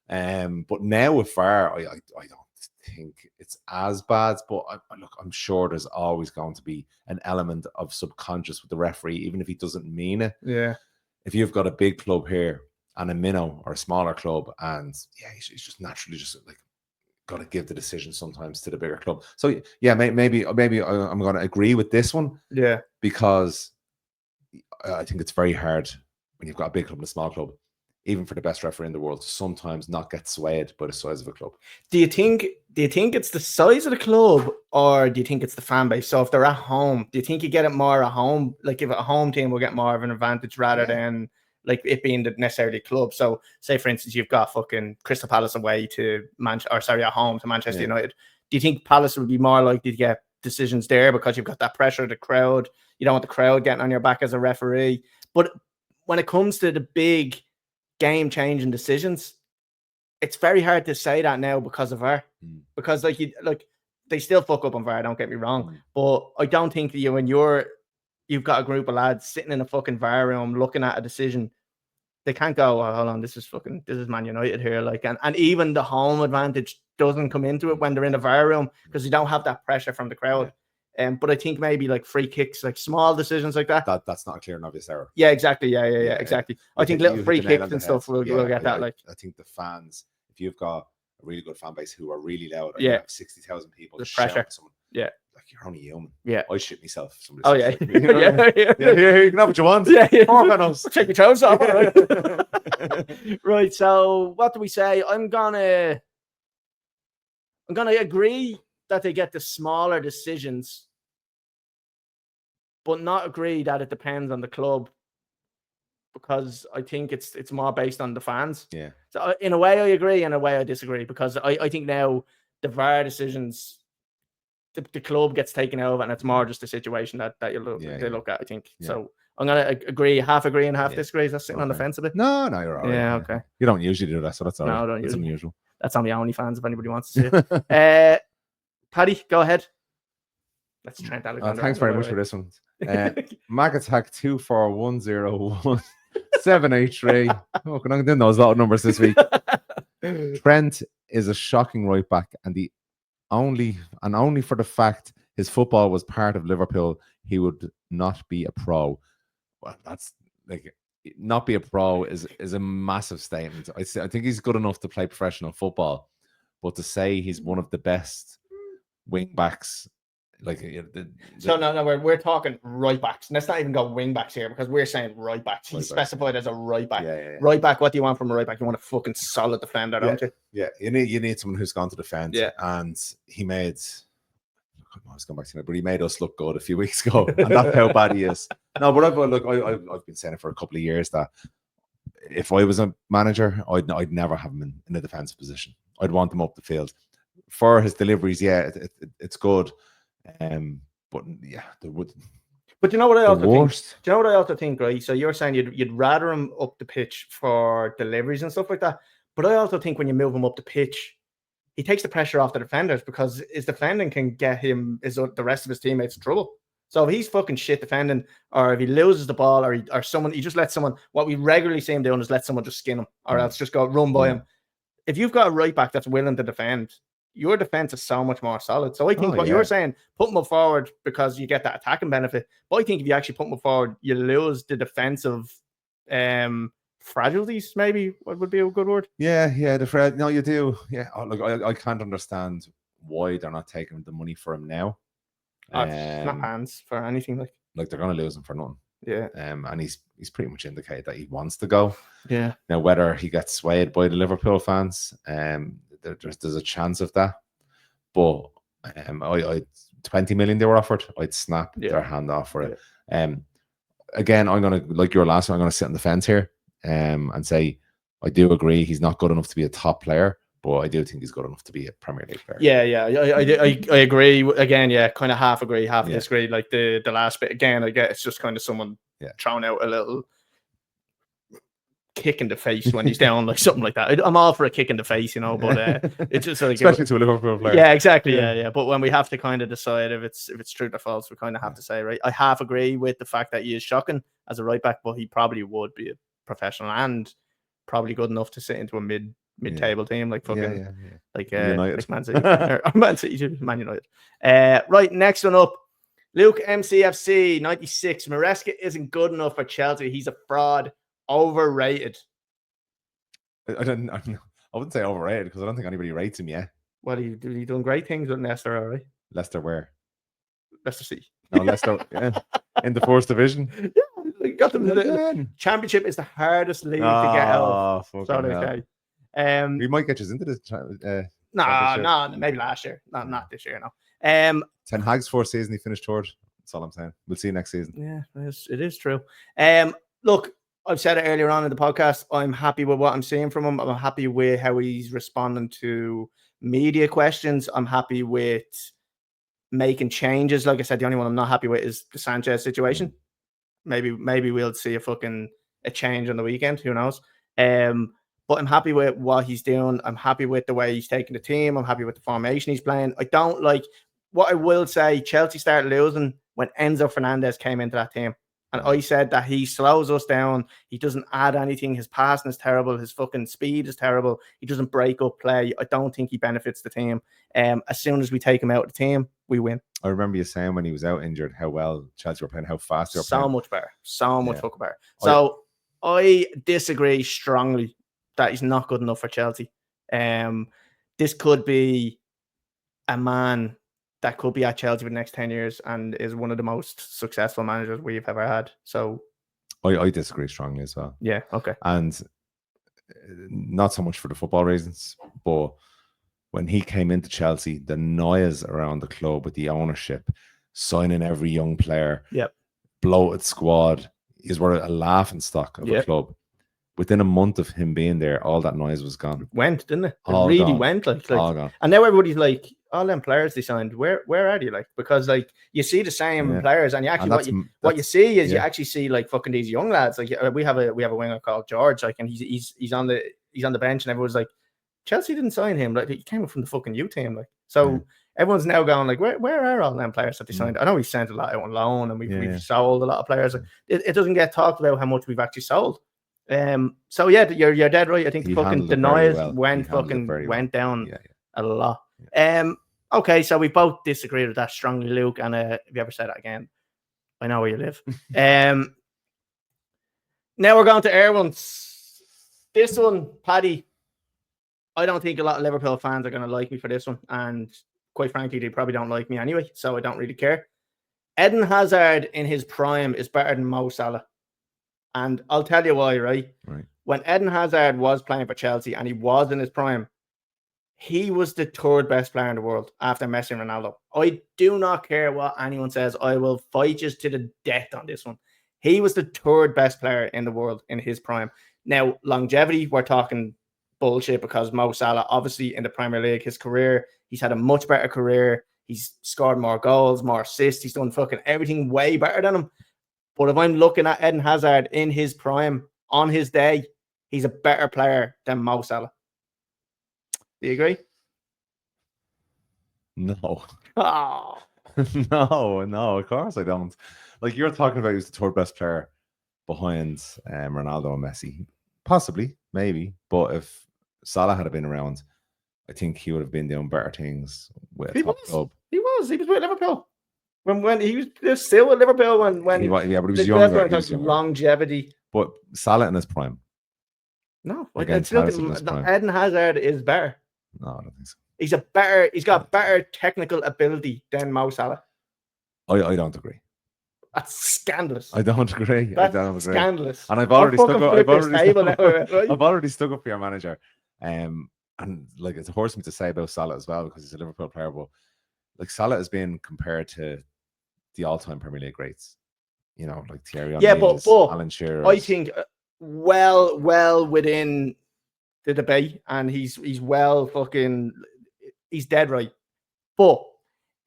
But now with VAR, I don't think it's as bad. But I'm sure there's always going to be an element of subconscious with the referee, even if he doesn't mean it. Yeah. If you've got a big club here and a minnow or a smaller club, and he's just naturally just like, got to give the decision sometimes to the bigger club. So yeah, maybe I'm going to agree with this one. Yeah, because I think it's very hard when you've got a big club and a small club, even for the best referee in the world, to sometimes not get swayed by the size of a club. Do you think it's the size of the club, or do you think it's the fan base? So if they're at home, do you think you get it more at home? Like if a home team will get more of an advantage rather than like it being the necessarily club. So say for instance you've got fucking Crystal Palace away to at home to Manchester United. Do you think Palace would be more likely to get decisions there because you've got that pressure of the crowd? You don't want the crowd getting on your back as a referee. But when it comes to the big game-changing decisions, it's very hard to say that now because of VAR. Because they still fuck up on VAR, don't get me wrong. But I don't think that you've got a group of lads sitting in a fucking VAR room looking at a decision, they can't go, oh, hold on, this is Man United here. Like, and even the home advantage doesn't come into it when they're in the VAR room because you don't have that pressure from the crowd. But I think maybe like free kicks, like small decisions like that. That's not a clear and obvious error. Yeah, exactly. Yeah, exactly. I think little free kicks and stuff will get that. I think the fans, if you've got a really good fan base who are really loud, and you have 60,000 people, the pressure. Someone, like you're only human. Yeah, I shit myself. Oh yeah, like, you can have what you want. Take your toes off. Right. So what do we say? I'm gonna agree that they get the smaller decisions, but not agree that it depends on the club, because I think it's more based on the fans. Yeah. So in a way I agree, in a way I disagree, because I think now the VAR decisions, the club gets taken over, and it's more just a situation that they look at, I think. Yeah. So I'm gonna agree and half disagree. That's sitting on the fence a bit. No, you're all right. Yeah, okay. You don't usually do that, so that's all right. No, don't that's usually. Unusual. That's on the OnlyFans if anybody wants to see it. Paddy, go ahead. Let's try that. Thanks very much for this one. Mag Attack 24101 Oh, I'm doing those lot of numbers this week. Trent is a shocking right back, and only for the fact his football was part of Liverpool, he would not be a pro. Well, that's like, not be a pro is a massive statement. I think he's good enough to play professional football, but to say he's one of the best wing backs, like we're talking right backs. Let's not even go wing backs here, because we're saying right backs. He's specified as a right back. Yeah. Right back. What do you want from a right back? You want a fucking solid defender, don't you? Yeah, you need someone who's gone to defend. Yeah, and he made. I was going back to it, but he made us look good a few weeks ago, and that's how bad he is. No, but I've been saying it for a couple of years that if I was a manager, I'd never have him in a defensive position. I'd want him up the field for his deliveries. Yeah, it's good. But yeah, there would. But you know what I also think? Do you know what I also think, right? So you're saying you'd rather him up the pitch for deliveries and stuff like that. But I also think when you move him up the pitch, he takes the pressure off the defenders, because his defending can get him the rest of his teammates in trouble. So if he's fucking shit defending, or if he loses the ball, or he just lets someone, what we regularly see him doing is let someone just skin him, or else just go run by him. If you've got a right back that's willing to defend, your defense is so much more solid. So I think you're saying, put him up forward because you get that attacking benefit. But I think if you actually put him up forward, you lose the defensive fragilities, maybe, what would be a good word? Yeah, no, you do. Yeah, look, I can't understand why they're not taking the money for him now. Not hands for anything like they're going to lose him for nothing. Yeah. And he's pretty much indicated that he wants to go. Yeah. Now, whether he gets swayed by the Liverpool fans, there's a chance of that. But I 20 million they were offered, I'd snap their hand off for it. Again, I'm gonna, like your last one, I'm gonna sit on the fence here and say I do agree he's not good enough to be a top player, but I do think he's good enough to be a Premier League player. I agree. Again, kind of half agree, half disagree. Like the last bit, again, I get it's just kind of someone throwing out a little kick in the face when he's down, like something like that. I'm all for a kick in the face, but it's just like, especially to a Liverpool player. Yeah, exactly. Yeah. But when we have to kind of decide if it's true or false, we kind of have to say, right, I half agree with the fact that he is shocking as a right back, but he probably would be a professional and probably good enough to sit into a mid-table team like fucking like Man City or Man United. Right, next one up, Luke MCFC 96. Maresca isn't good enough for Chelsea. He's a fraud. Overrated. I wouldn't say overrated, because I don't think anybody rates him yet. What are you doing? You doing great things with Leicester, all right? Leicester where? Leicester City. No, Leicester in the first division. Yeah, you got them. Well The done. championship is the hardest league to get out of. Fucking So they hell. say. We might get you into this. No, maybe last year. Not this year. No. Ten Hag's first season, he finished third. That's all I'm saying. We'll see you next season. Yeah, it is true. Look, I've said it earlier on in the podcast. I'm happy with what I'm seeing from him. I'm happy with how he's responding to media questions. I'm happy with making changes. Like I said, the only one I'm not happy with is the Sanchez situation. Maybe we'll see a change on the weekend. Who knows? But I'm happy with what he's doing. I'm happy with the way he's taking the team. I'm happy with the formation he's playing. I don't like what I will say. Chelsea started losing when Enzo Fernandez came into that team. And I said that he slows us down. He doesn't add anything. His passing is terrible. His fucking speed is terrible. He doesn't break up play. I don't think he benefits the team. As soon as we take him out of the team, we win. I remember you saying when he was out injured how well Chelsea were playing, how fast they were so playing. Much better. So much fucking better. So I disagree strongly that he's not good enough for Chelsea. This could be a man that could be at Chelsea for the next 10 years and is one of the most successful managers we've ever had. So I disagree strongly as well. Yeah, okay. And not so much for the football reasons, but when he came into Chelsea, the noise around the club with the ownership, signing every young player, bloated squad, is were a laughing stock of a club. Within a month of him being there, all that noise was gone. Went, didn't it? All really gone. Went. Like all gone. And now everybody's like, all them players they signed, where are they? Like, because like you see the same players, and you actually what you see is you actually see like fucking these young lads. Like we have a winger called George, like, and he's on the bench, and everyone's like, Chelsea didn't sign him. Like, he came from the fucking U team. Like, so everyone's now going like, where are all them players that they signed? I know we've sent a lot out on loan, and we've sold a lot of players. It doesn't get talked about how much we've actually sold. So yeah, you're dead right. I think the fucking the noise went down a lot. Okay, so we both disagreed with that strongly, Luke. And if you ever say that again, I know where you live. Now we're going to air ones. This one, Paddy, I don't think a lot of Liverpool fans are going to like me for this one, and quite frankly, they probably don't like me anyway, so I don't really care. Eden Hazard in his prime is better than Mo Salah. And I'll tell you why, right? When Eden Hazard was playing for Chelsea and he was in his prime, he was the third best player in the world after Messi and Ronaldo. I do not care what anyone says. I will fight you to the death on this one. He was the third best player in the world in his prime. Now, longevity, we're talking bullshit, because Mo Salah, obviously in the Premier League, his career, he's had a much better career. He's scored more goals, more assists. He's done fucking everything way better than him. But if I'm looking at Eden Hazard in his prime, on his day, he's a better player than Mo Salah. Do you agree? No. Oh. No, of course I don't. Like, you're talking about, he's the third best player behind Ronaldo and Messi. Possibly, maybe. But if Salah had been around, I think he would have been doing better things with a top club. He was with Liverpool. When he was still with Liverpool when he was younger. He was younger. Longevity. But Salah in his prime. No, Eden Hazard is better. No, I don't think so. He's got better technical ability than Mo Salah. I don't agree. That's scandalous. I don't agree. Scandalous. And I've already stuck up for your manager. And like, it's a horse me to say about Salah as well, because he's a Liverpool player. But like, Salah has been compared to the all-time Premier League greats. You know, like Thierry Henry, but Alan Shearer. I think well within the debate, and he's dead right. But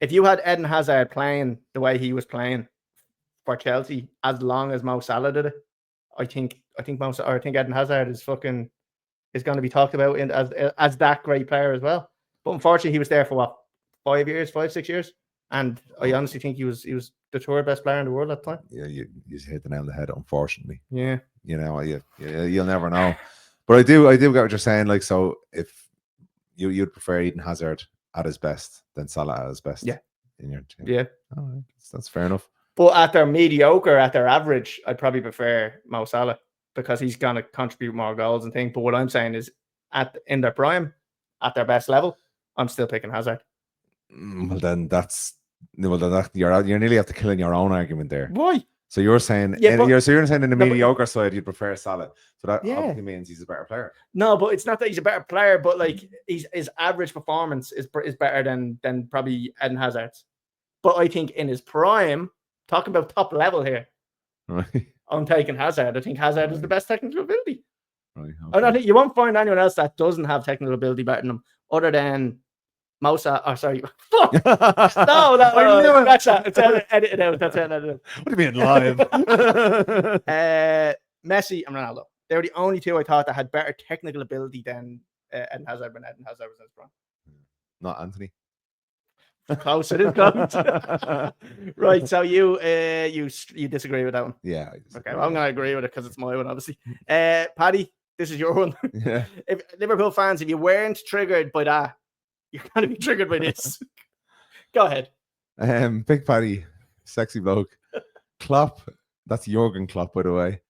if you had Eden Hazard playing the way he was playing for Chelsea as long as Mo Salah did it, I think Eden Hazard is going to be talked about as that great player as well. But unfortunately, he was there for 5-6 years, and I honestly think he was the third best player in the world at the time. Yeah, you hit the nail on the head, unfortunately. Yeah, you know, you'll never know. But I do get what you're saying. Like, so if you'd prefer Eden Hazard at his best than Salah at his best, in your team, right. That's fair enough. But at their mediocre, at their average, I'd probably prefer Mo Salah, because he's gonna contribute more goals and things. But what I'm saying is, in their prime, at their best level, I'm still picking Hazard. Well, then you're nearly have to kill in your own argument there. Why? So you're saying, you're saying in the mediocre side you'd prefer Salah. So that obviously means he's a better player. No, but it's not that he's a better player, but like his average performance is better than probably Eden Hazard's. But I think in his prime, talking about top level here, right? I'm taking Hazard. I think Hazard is the best technical ability. Right. Okay. I don't think you won't find anyone else that doesn't have technical ability better than him, other than Moussa. Oh, sorry. Fuck. No, that's that. It's edited out. That's edited out. What do you mean live? Messi and Ronaldo. They were the only two I thought that had better technical ability than Eden Hazard when Eden Hazard was in his prime. Not Anthony. Close. It is close. Right. So you disagree with that one? Yeah. Okay. Well, I'm gonna agree with it because it's my one, obviously. Paddy, this is your one. Yeah. If Liverpool fans, if you weren't triggered by that, you're gonna be triggered by this. Go ahead. Big Paddy, sexy bloke. Klopp, that's Jurgen Klopp, by the way,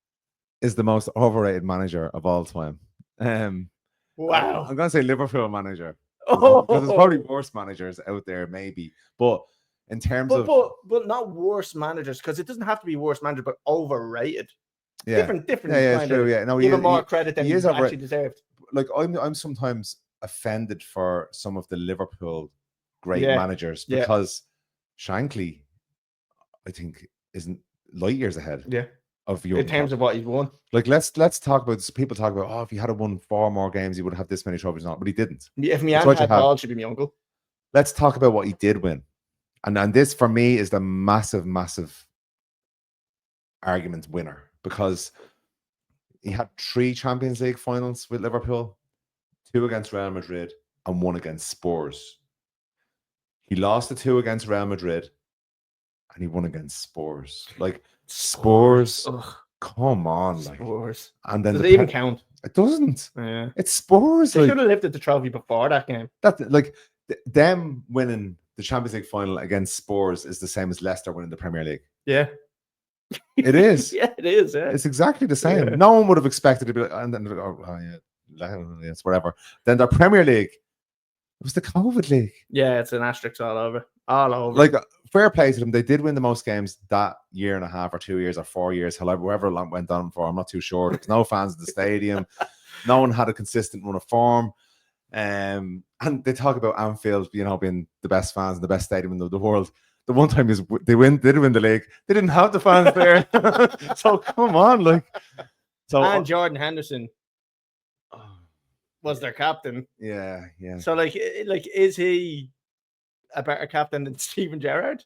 is the most overrated manager of all time. Wow. I'm gonna say Liverpool manager. Oh, because there's probably worse managers out there, maybe. But in terms of not worse managers, because it doesn't have to be worse manager, but overrated. Yeah. Different. Yeah, it's true. Yeah, no, give him more credit than he actually deserved. Like I'm sometimes offended for some of the Liverpool great managers because Shankly, I think, isn't light years ahead. Yeah. Of in terms of what he's won. Like let's talk about this. People talk about, if he had won 4 more games, he would have this many trophies, not, but he didn't. If me had ball, should be my uncle. Let's talk about what he did win. And this for me is the massive argument winner, because he had 3 Champions League finals with Liverpool, 2 against Real Madrid and 1 against Spurs. He lost the 2 against Real Madrid and he won against Spurs. Like Spurs, come on, like Spurs. And then does it even count? It doesn't. Yeah, it's Spurs. They should have lifted the trophy before that game. That like them winning the Champions League final against Spurs is the same as Leicester winning the Premier League. Yeah, it is. Yeah, it is. Yeah. It's exactly the same. Yeah. No one would have expected to be like, and then it's whatever. Then the Premier League, it was the COVID league. Yeah, it's an asterisk all over. All over. Like, fair play to them. They did win the most games that year and a half or 2 years or 4 years, however long went on for. I'm not too sure. There's no fans in the stadium. No one had a consistent run of form. And they talk about Anfield, being the best fans and the best stadium in the world. The one time they did win the league. They didn't have the fans there. So come on, and Jordan Henderson was their captain. Yeah. So is he a better captain than Steven Gerrard?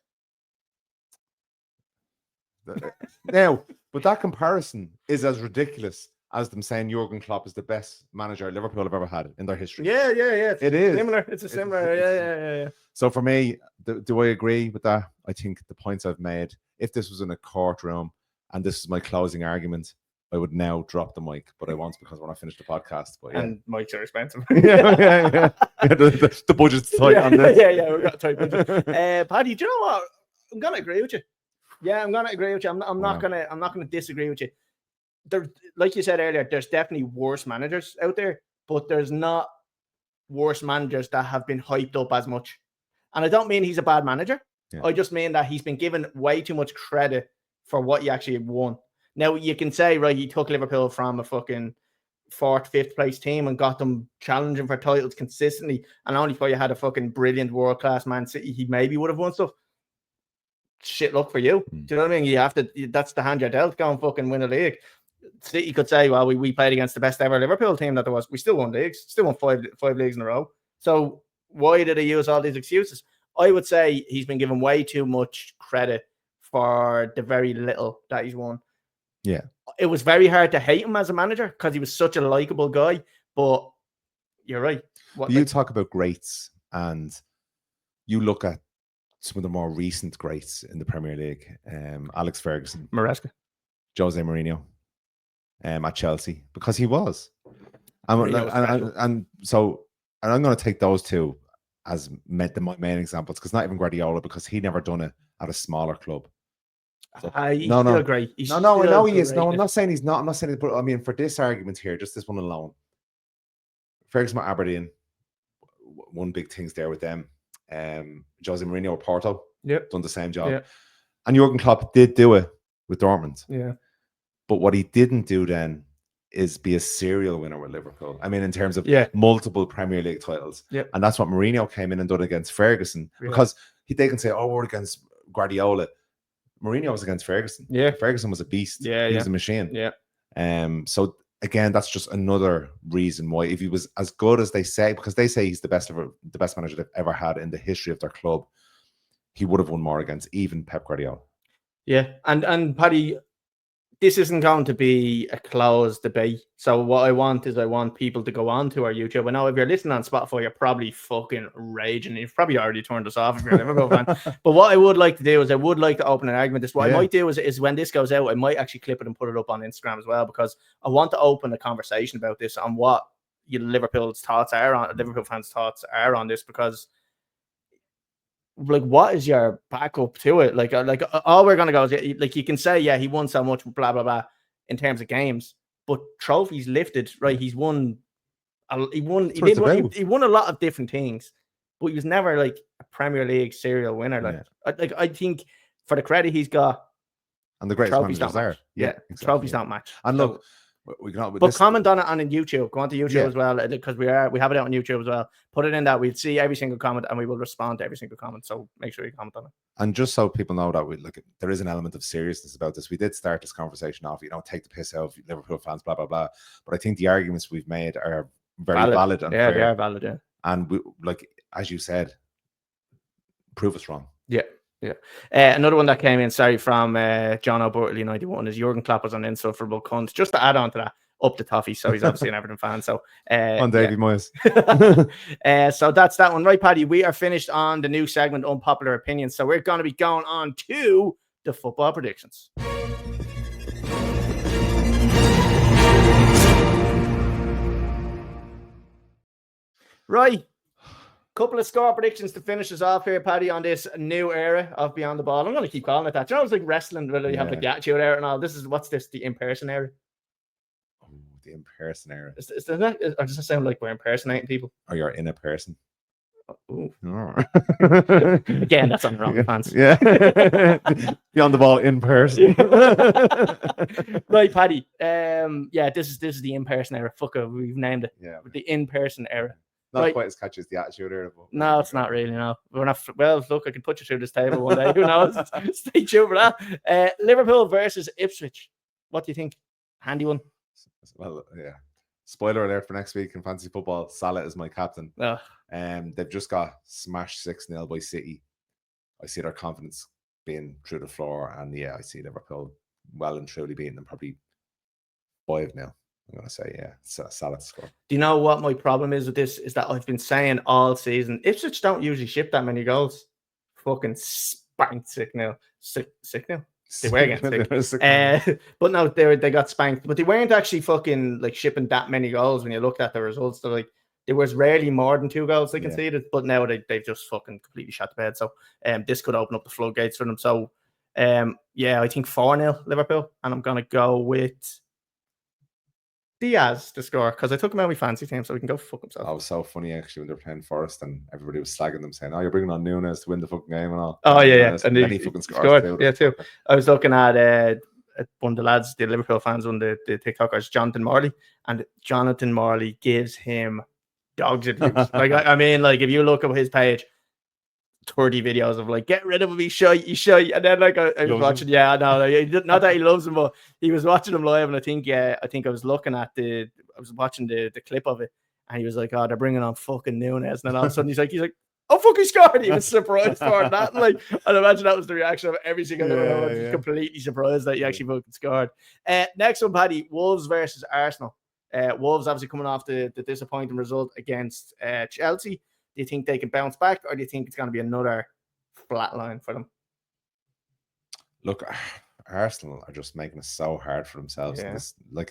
Now, but that comparison is as ridiculous as them saying Jurgen Klopp is the best manager Liverpool have ever had in their history. Yeah. It is similar. It's a similar. Yeah. So for me, do I agree with that? I think the points I've made, if this was in a courtroom and this is my closing argument, I would now drop the mic, but I won't because when I finish the podcast. But and mics are expensive. yeah. The budget's tight on this. Yeah, we've got a tight budget. Paddy, do you know what? I'm gonna agree with you. Yeah, I'm gonna agree with you. I'm not gonna disagree with you. There, like you said earlier, there's definitely worse managers out there, but there's not worse managers that have been hyped up as much. And I don't mean he's a bad manager. Yeah. I just mean that he's been given way too much credit for what he actually won. Now, you can say, right, he took Liverpool from a fucking 4th, 5th place team and got them challenging for titles consistently. And only before you had a fucking brilliant world-class Man City, he maybe would have won stuff. Shit luck for you. Do you know what I mean? That's the hand you're dealt, go and fucking win a league. City could say, well, we played against the best ever Liverpool team that there was. We still won leagues. Still won five leagues in a row. So why did he use all these excuses? I would say he's been given way too much credit for the very little that he's won. Yeah. It was very hard to hate him as a manager because he was such a likable guy. But you're right. You talk about greats and you look at some of the more recent greats in the Premier League. Alex Ferguson. Maresca. Jose Mourinho. At Chelsea. Because he was. And I'm going to take those two as my main examples because not even Guardiola because he never done it at a smaller club. So, he's still great. I know he is. No, I'm not saying he's not. I'm not saying, but I mean, for this argument here, just this one alone, Ferguson at Aberdeen one big things there with them. Jose Mourinho at Porto, done the same job, and Jurgen Klopp did do it with Dortmund. Yeah, but what he didn't do then is be a serial winner with Liverpool. I mean, in terms of multiple Premier League titles, and that's what Mourinho came in and done against Ferguson, because they can say, "Oh, we're against Guardiola." Mourinho was against Ferguson. Yeah, Ferguson was a beast. Yeah, he was a machine. Yeah. So again, that's just another reason why, if he was as good as they say, because they say he's the best manager they've ever had in the history of their club, he would have won more against even Pep Guardiola. Yeah, and Paddy, this isn't going to be a closed debate. So what I want people to go on to our YouTube. I know if you're listening on Spotify, you're probably fucking raging. You've probably already turned us off if you're a Liverpool fan. But what I would like to do is I would like to open an argument. What I might do is when this goes out, I might actually clip it and put it up on Instagram as well, because I want to open a conversation about this on what Liverpool fans' thoughts are on this, because like, what is your backup to it? Like all we're gonna go is, like, you can say, he won so much, blah blah blah, in terms of games, but trophies lifted, right? He won a lot of different things, but he was never like a Premier League serial winner. I think for the credit he's got, and the greatest managers there, exactly. Trophies don't match. And look, comment on it on YouTube. Go on to YouTube as well, because we have it out on YouTube as well. Put it in that. We'll see every single comment and we will respond to every single comment. So make sure you comment on it. And just so people know that there is an element of seriousness about this. We did start this conversation off, take the piss out of Liverpool fans, blah blah blah. But I think the arguments we've made are very valid and fair. They are valid. Yeah. And we, as you said, prove us wrong. Yeah. Yeah. Another one that came in, from John O'Burtley 91, is Jurgen Klopp was an insufferable cunt. Just to add on to that, up the toffee. So he's obviously an Everton fan. So on Davy Moyes. So that's that one, right, Paddy? We are finished on the new segment, Unpopular Opinions. So we're going to be going on to the football predictions. Right. Couple of score predictions to finish us off here, Paddy, on this new era of Beyond the Ball. I'm going to keep calling it that. It's like wrestling, whether you have the attitude era and all. What's this? The in-person era? Oh, the in-person era. Or does it sound like we're impersonating people? Or you're in a person? Oh. Again, that's on the wrong pants. Yeah. Beyond the Ball in person. Right, Paddy. This is the in-person era. Fuck it, we've named it. Yeah. The in-person era. Not quite as catchy as the attitude era. No, it's not really. No, we're not. Well, look, I can put you through this table one day. Who knows? Stay tuned for that. Liverpool versus Ipswich. What do you think? Handy one. Well, yeah. Spoiler alert for next week in fantasy football. Salah is my captain. They've just got smashed 6-0 by City. I see their confidence being through the floor, and I see Liverpool well and truly beating them, probably 5-0. I'm going to say, it's a solid score. Do you know what my problem is with this? Is that I've been saying all season, Ipswich don't usually ship that many goals. Fucking spanked 6-0. 6-0? They were against 6. But no, they got spanked. But they weren't actually fucking shipping that many goals when you looked at the results. They're there was rarely more than 2 goals they conceded. But now they've just fucking completely shut the bed. So this could open up the floodgates for them. So I think 4-0 Liverpool. And I'm going to go with Diaz to score, because I took him out of my fancy team, so we can go fuck himself. That was so funny actually when they were playing Forest and everybody was slagging them, saying, "Oh, you're bringing on Nunes to win the fucking game and all." Oh yeah, and then he fucking scored. Yeah, too. I was looking at one of the lads, the Liverpool fans, one of the TikTokers, Jonathan Morley, and Jonathan Morley gives him dogs abuse. If you look at his page, 30 videos of get rid of him, he's shy, and then I was watching him. Not that he loves him, but he was watching him live, and I think I was looking at I was watching the clip of it, and he was like, "Oh, they're bringing on fucking Nunes," and then all of a sudden he's like, "Oh fuck, he scored!" He was surprised for that. I'd imagine that was the reaction of every single one. Completely surprised that he actually fucking scored. Next one, Paddy, Wolves versus Arsenal. Wolves obviously coming off the disappointing result against Chelsea. Do you think they can bounce back, or do you think it's going to be another flat line for them? Look, Arsenal are just making it so hard for themselves. Yeah.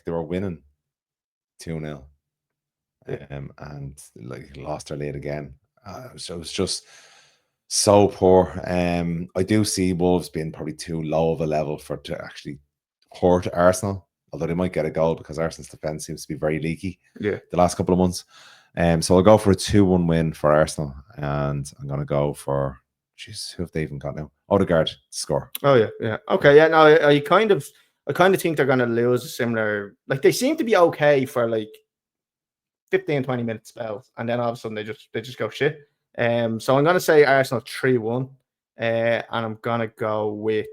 They were winning 2-0 and lost their lead again. So it was just so poor. I do see Wolves being probably too low of a level to actually hurt Arsenal, although they might get a goal because Arsenal's defense seems to be very leaky the last couple of months. So I'll go for a 2-1 win for Arsenal, and I'm going to go for, jeez, who have they even got now? Odegaard to score. Oh yeah. Okay, yeah. No, I kind of think they're going to lose a similar. Like they seem to be okay for like 15, 20 minute spells, and then all of a sudden they just go shit. So I'm going to say Arsenal 3-1, and I'm going to go with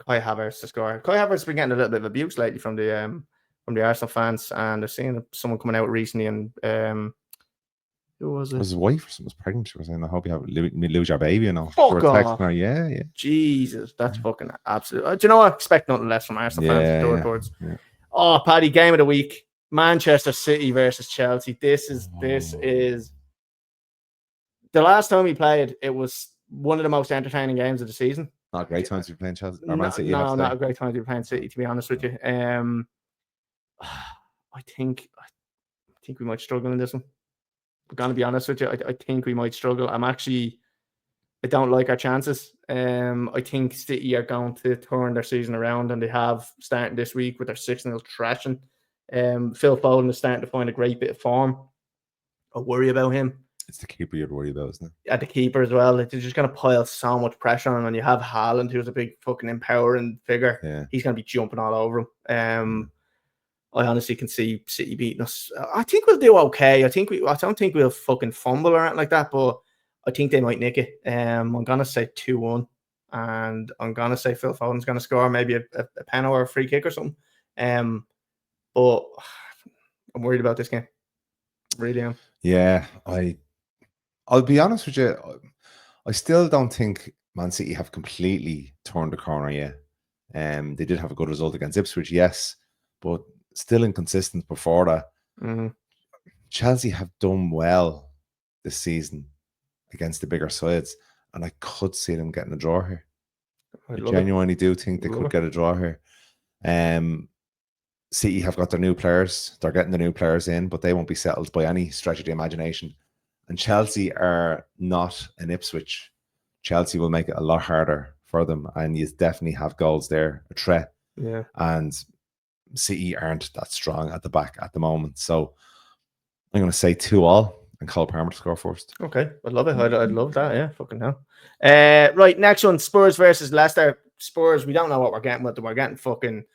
Kai Havertz to score. Kai Havertz has been getting a little bit of abuse lately from the Arsenal fans, and I've seen someone coming out recently and who was it? Was his wife or someone was pregnant? She was saying, "I hope you lose your baby." You know, Fuck off. her. Yeah. Jesus, that's fucking absolute. Do you know what? I expect nothing less from Arsenal fans towards. Yeah. Oh, Paddy, game of the week: Manchester City versus Chelsea. This is the last time we played. It was one of the most entertaining games of the season. Not a great time to be playing Chelsea or Man City. No, not a great time to be playing City, to be honest with you. I think we might struggle in this one. I'm gonna be honest with you. I think we might struggle. I don't like our chances. I think City are going to turn their season around, and they have starting this week with their 6-0 thrashing. Phil Foden is starting to find a great bit of form. I worry about him. It's the keeper you're worried about, isn't it? At the keeper as well. They're just going to pile so much pressure on him. And you have Haaland, who's a big fucking empowering figure. Yeah. He's going to be jumping all over him. I honestly can see City beating us. I think we'll do okay. I don't think we'll fucking fumble or anything like that, but I think they might nick it. I'm going to say 2-1. And I'm going to say Phil Foden's going to score maybe a pen or a free kick or something. But I'm worried about this game. Really am. Yeah, I'll be honest with you. I still don't think Man City have completely turned the corner yet. They did have a good result against Ipswich, yes, but still inconsistent before that. Mm-hmm. Chelsea have done well this season against the bigger sides, and I could see them getting a draw here. I genuinely do think they could get a draw here. City have got their new players. They're getting the new players in, but they won't be settled by any stretch of the imagination. And Chelsea are not an Ipswich. Chelsea will make it a lot harder for them, and you definitely have goals there, a threat. Yeah. And City aren't that strong at the back at the moment. So I'm going to say 2-2 and Cole Palmer to score first. Okay, I'd love it. I'd love that. Yeah, fucking hell. Right, next one: Spurs versus Leicester. Spurs, we don't know what we're getting with them. We're getting fucking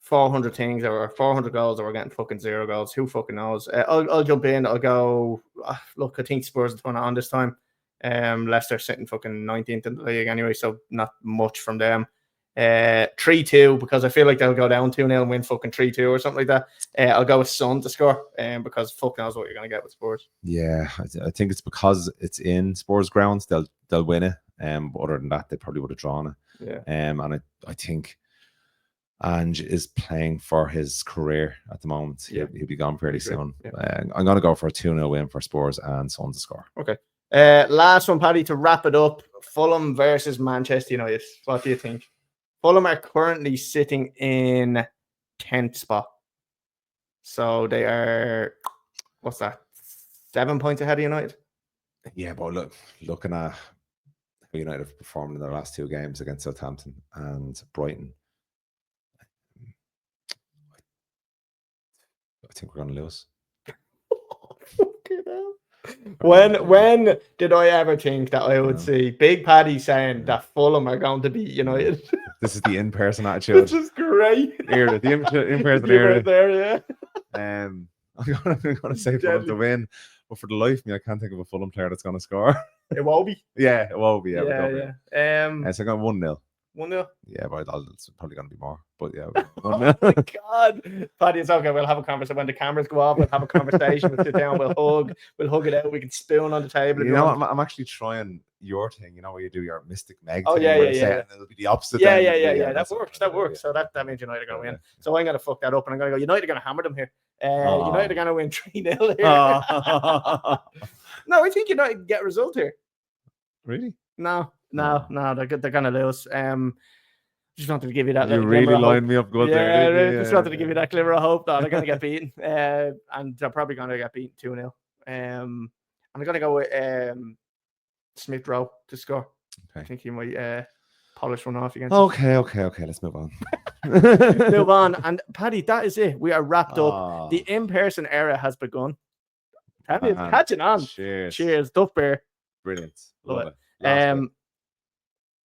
400 things or 400 goals, or we're getting fucking 0 goals. Who fucking knows? I'll jump in. I'll go. Look, I think Spurs will turn it on this time. Leicester sitting fucking 19th in the league anyway, so not much from them. 3-2 because I feel like they'll go down 2-0 and win fucking 3-2 or something like that. I'll go with Son to score because fuck knows what you're gonna get with Spurs. Yeah, I think it's because it's in Spurs grounds they'll win it. But other than that, they probably would have drawn it. Yeah. And I think Ange is playing for his career at the moment. Yeah. He'll be gone fairly soon. Yeah. I'm going to go for a 2-0 win for Spurs and Son to score. Okay. Last one, Paddy, to wrap it up. Fulham versus Manchester United. What do you think? Fulham are currently sitting in 10th spot. So they are, what's that, 7 points ahead of United? Yeah, but looking at how United have performed in their last 2 games against Southampton and Brighton, I think we're going to lose. When did I ever think that I would see Big Paddy saying that Fulham are going to beat United? This is the in-person attitude. This is great. Era, the in-person era. There, yeah. I'm going to say Fulham to win, but for the life of me, I can't think of a Fulham player that's going to score. It won't be. Yeah, it won't be. Yeah. So I got 1-0. 1-0. Yeah, but it's probably going to be more. But yeah, 1-0. Oh my God, Paddy, it's okay. We'll have a conversation when the cameras go off. We'll have a conversation. We'll sit down. We'll hug it out. We can spoon on the table. You know, I'm actually trying your thing. You know, where you do your Mystic Meg. Oh thing, yeah. And it'll be the opposite. Yeah. That works. So that means United are going to win. So I'm going to fuck that up, and I'm going to go. United are going to hammer them here. United are going to win 3-0 here. No, I think United get a result here. Really? No. They're going to lose. Just wanted to give you that. You really lined me up good there. Just wanted to give you that glimmer of hope that they're going to get beaten, and they're probably going to get beaten 2-0. I'm going to go with Smith Rowe to score. Okay. I think he might polish one off against. Okay. Let's move on. Move on. And Paddy, that is it. We are wrapped up. The in-person era has begun. Catching on. Cheers. Duff beer. Brilliant. Love Love it.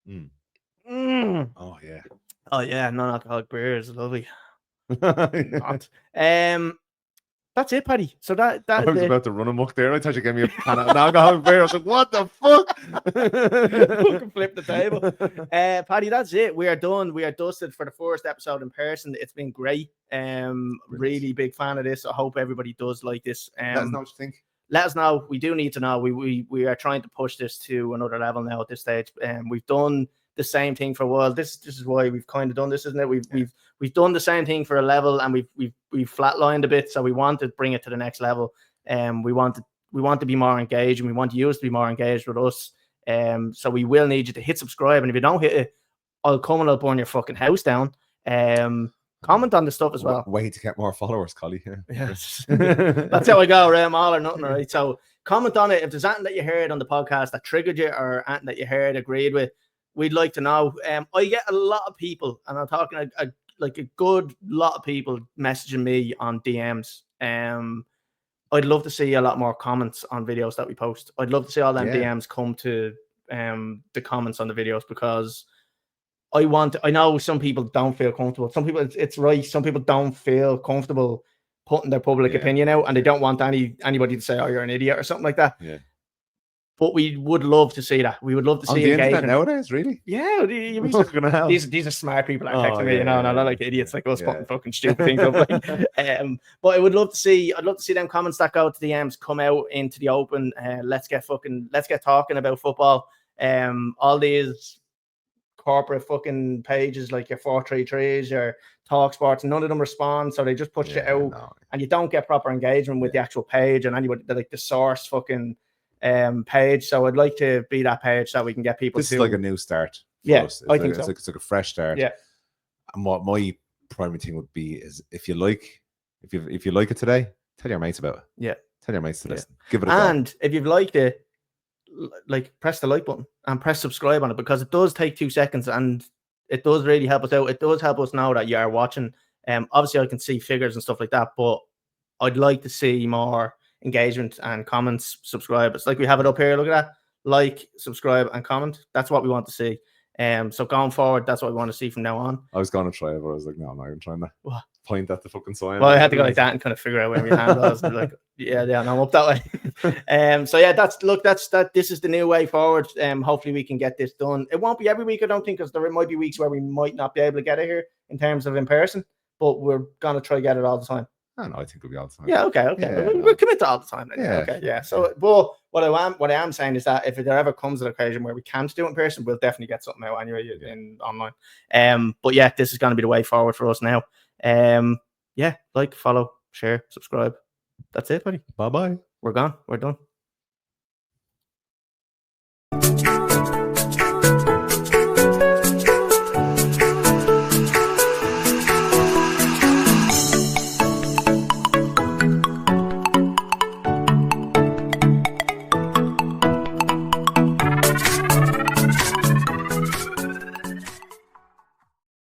it. Oh yeah. Oh yeah, non-alcoholic beer is lovely. I Not. That's it, Paddy. So that was is it. about to run amok there. I thought you gave me a can of alcoholic beer. I was like, what the fuck? Fucking flip the table. Paddy, that's it. We are done. We are dusted for the first episode in person. It's been great. Really big fan of this. I hope everybody does like this. Let us know what you think. Let us know. We do need to know. We are trying to push this to another level now at this stage. We've done the same thing for a while. This is why we've kind of done this, isn't it? We've done the same thing for a level, and we've flatlined a bit. So we want to bring it to the next level. We want to be more engaged, and we want you to be more engaged with us. So we will need you to hit subscribe, and if you don't hit it, I'll come and I'll burn your fucking house down. Comment on the stuff as well. Way to get more followers, Colly. Yes. That's how I go, all or nothing, right? So comment on it. If there's anything that you heard on the podcast that triggered you, or anything that you heard agreed with, we'd like to know. I get a lot of people, and I'm talking a good lot of people messaging me on DMs. I'd love to see a lot more comments on videos that we post. I'd love to see all them DMs come to the comments on the videos, because I know some people don't feel comfortable. Some people, it's right. Some people don't feel comfortable putting their public opinion out, and they don't want anybody to say, "Oh, you're an idiot" or something like that. Yeah. But we would love to see that. We would love to see on the internet engagement nowadays, really. Yeah, these are smart people that are texting me, not like idiots like us putting fucking stupid things up. But I would love to see. I'd love to see them comments that go to the DMs come out into the open. Let's get talking about football. All these corporate fucking pages like your 433s, your Talk Sports, none of them respond, so they just push it out, and you don't get proper engagement with the actual page and anybody, like the source fucking page. So I'd like to be that page so we can get people. This is like a new start for us. I think so. It's like a fresh start. Yeah. And what my primary thing would be is, if you like it today, tell your mates about it. Yeah. Tell your mates to listen. Give it a and go. If you've liked it, like, press the like button and press subscribe on it, because it does take 2 seconds and it does really help us out. It does help us know that you are watching. Obviously I can see figures and stuff like that, but I'd like to see more engagement and comments, subscribe. It's like we have it up here. Look at that. Like, subscribe, and comment. That's what we want to see. So going forward, that's what we want to see from now on. I was going to try it, but I was like, no, I'm not even trying to point at the fucking sign. Well, I had to go like that and kind of figure out where my hand was. Like, no, I'm up that way. So yeah, that's this is the new way forward. Hopefully we can get this done. It won't be every week, I don't think, because there might be weeks where we might not be able to get it here in terms of in person, but we're gonna try to get it all the time. I don't know, I think we'll be all the time. Yeah, okay. We'll commit to all the time then. Yeah. Okay, yeah. So, but what I am saying is that if there ever comes an occasion where we can't do it in person, we'll definitely get something out anyway in online. But yeah, this is going to be the way forward for us now. Like, follow, share, subscribe. That's it, buddy. Bye-bye. We're gone. We're done.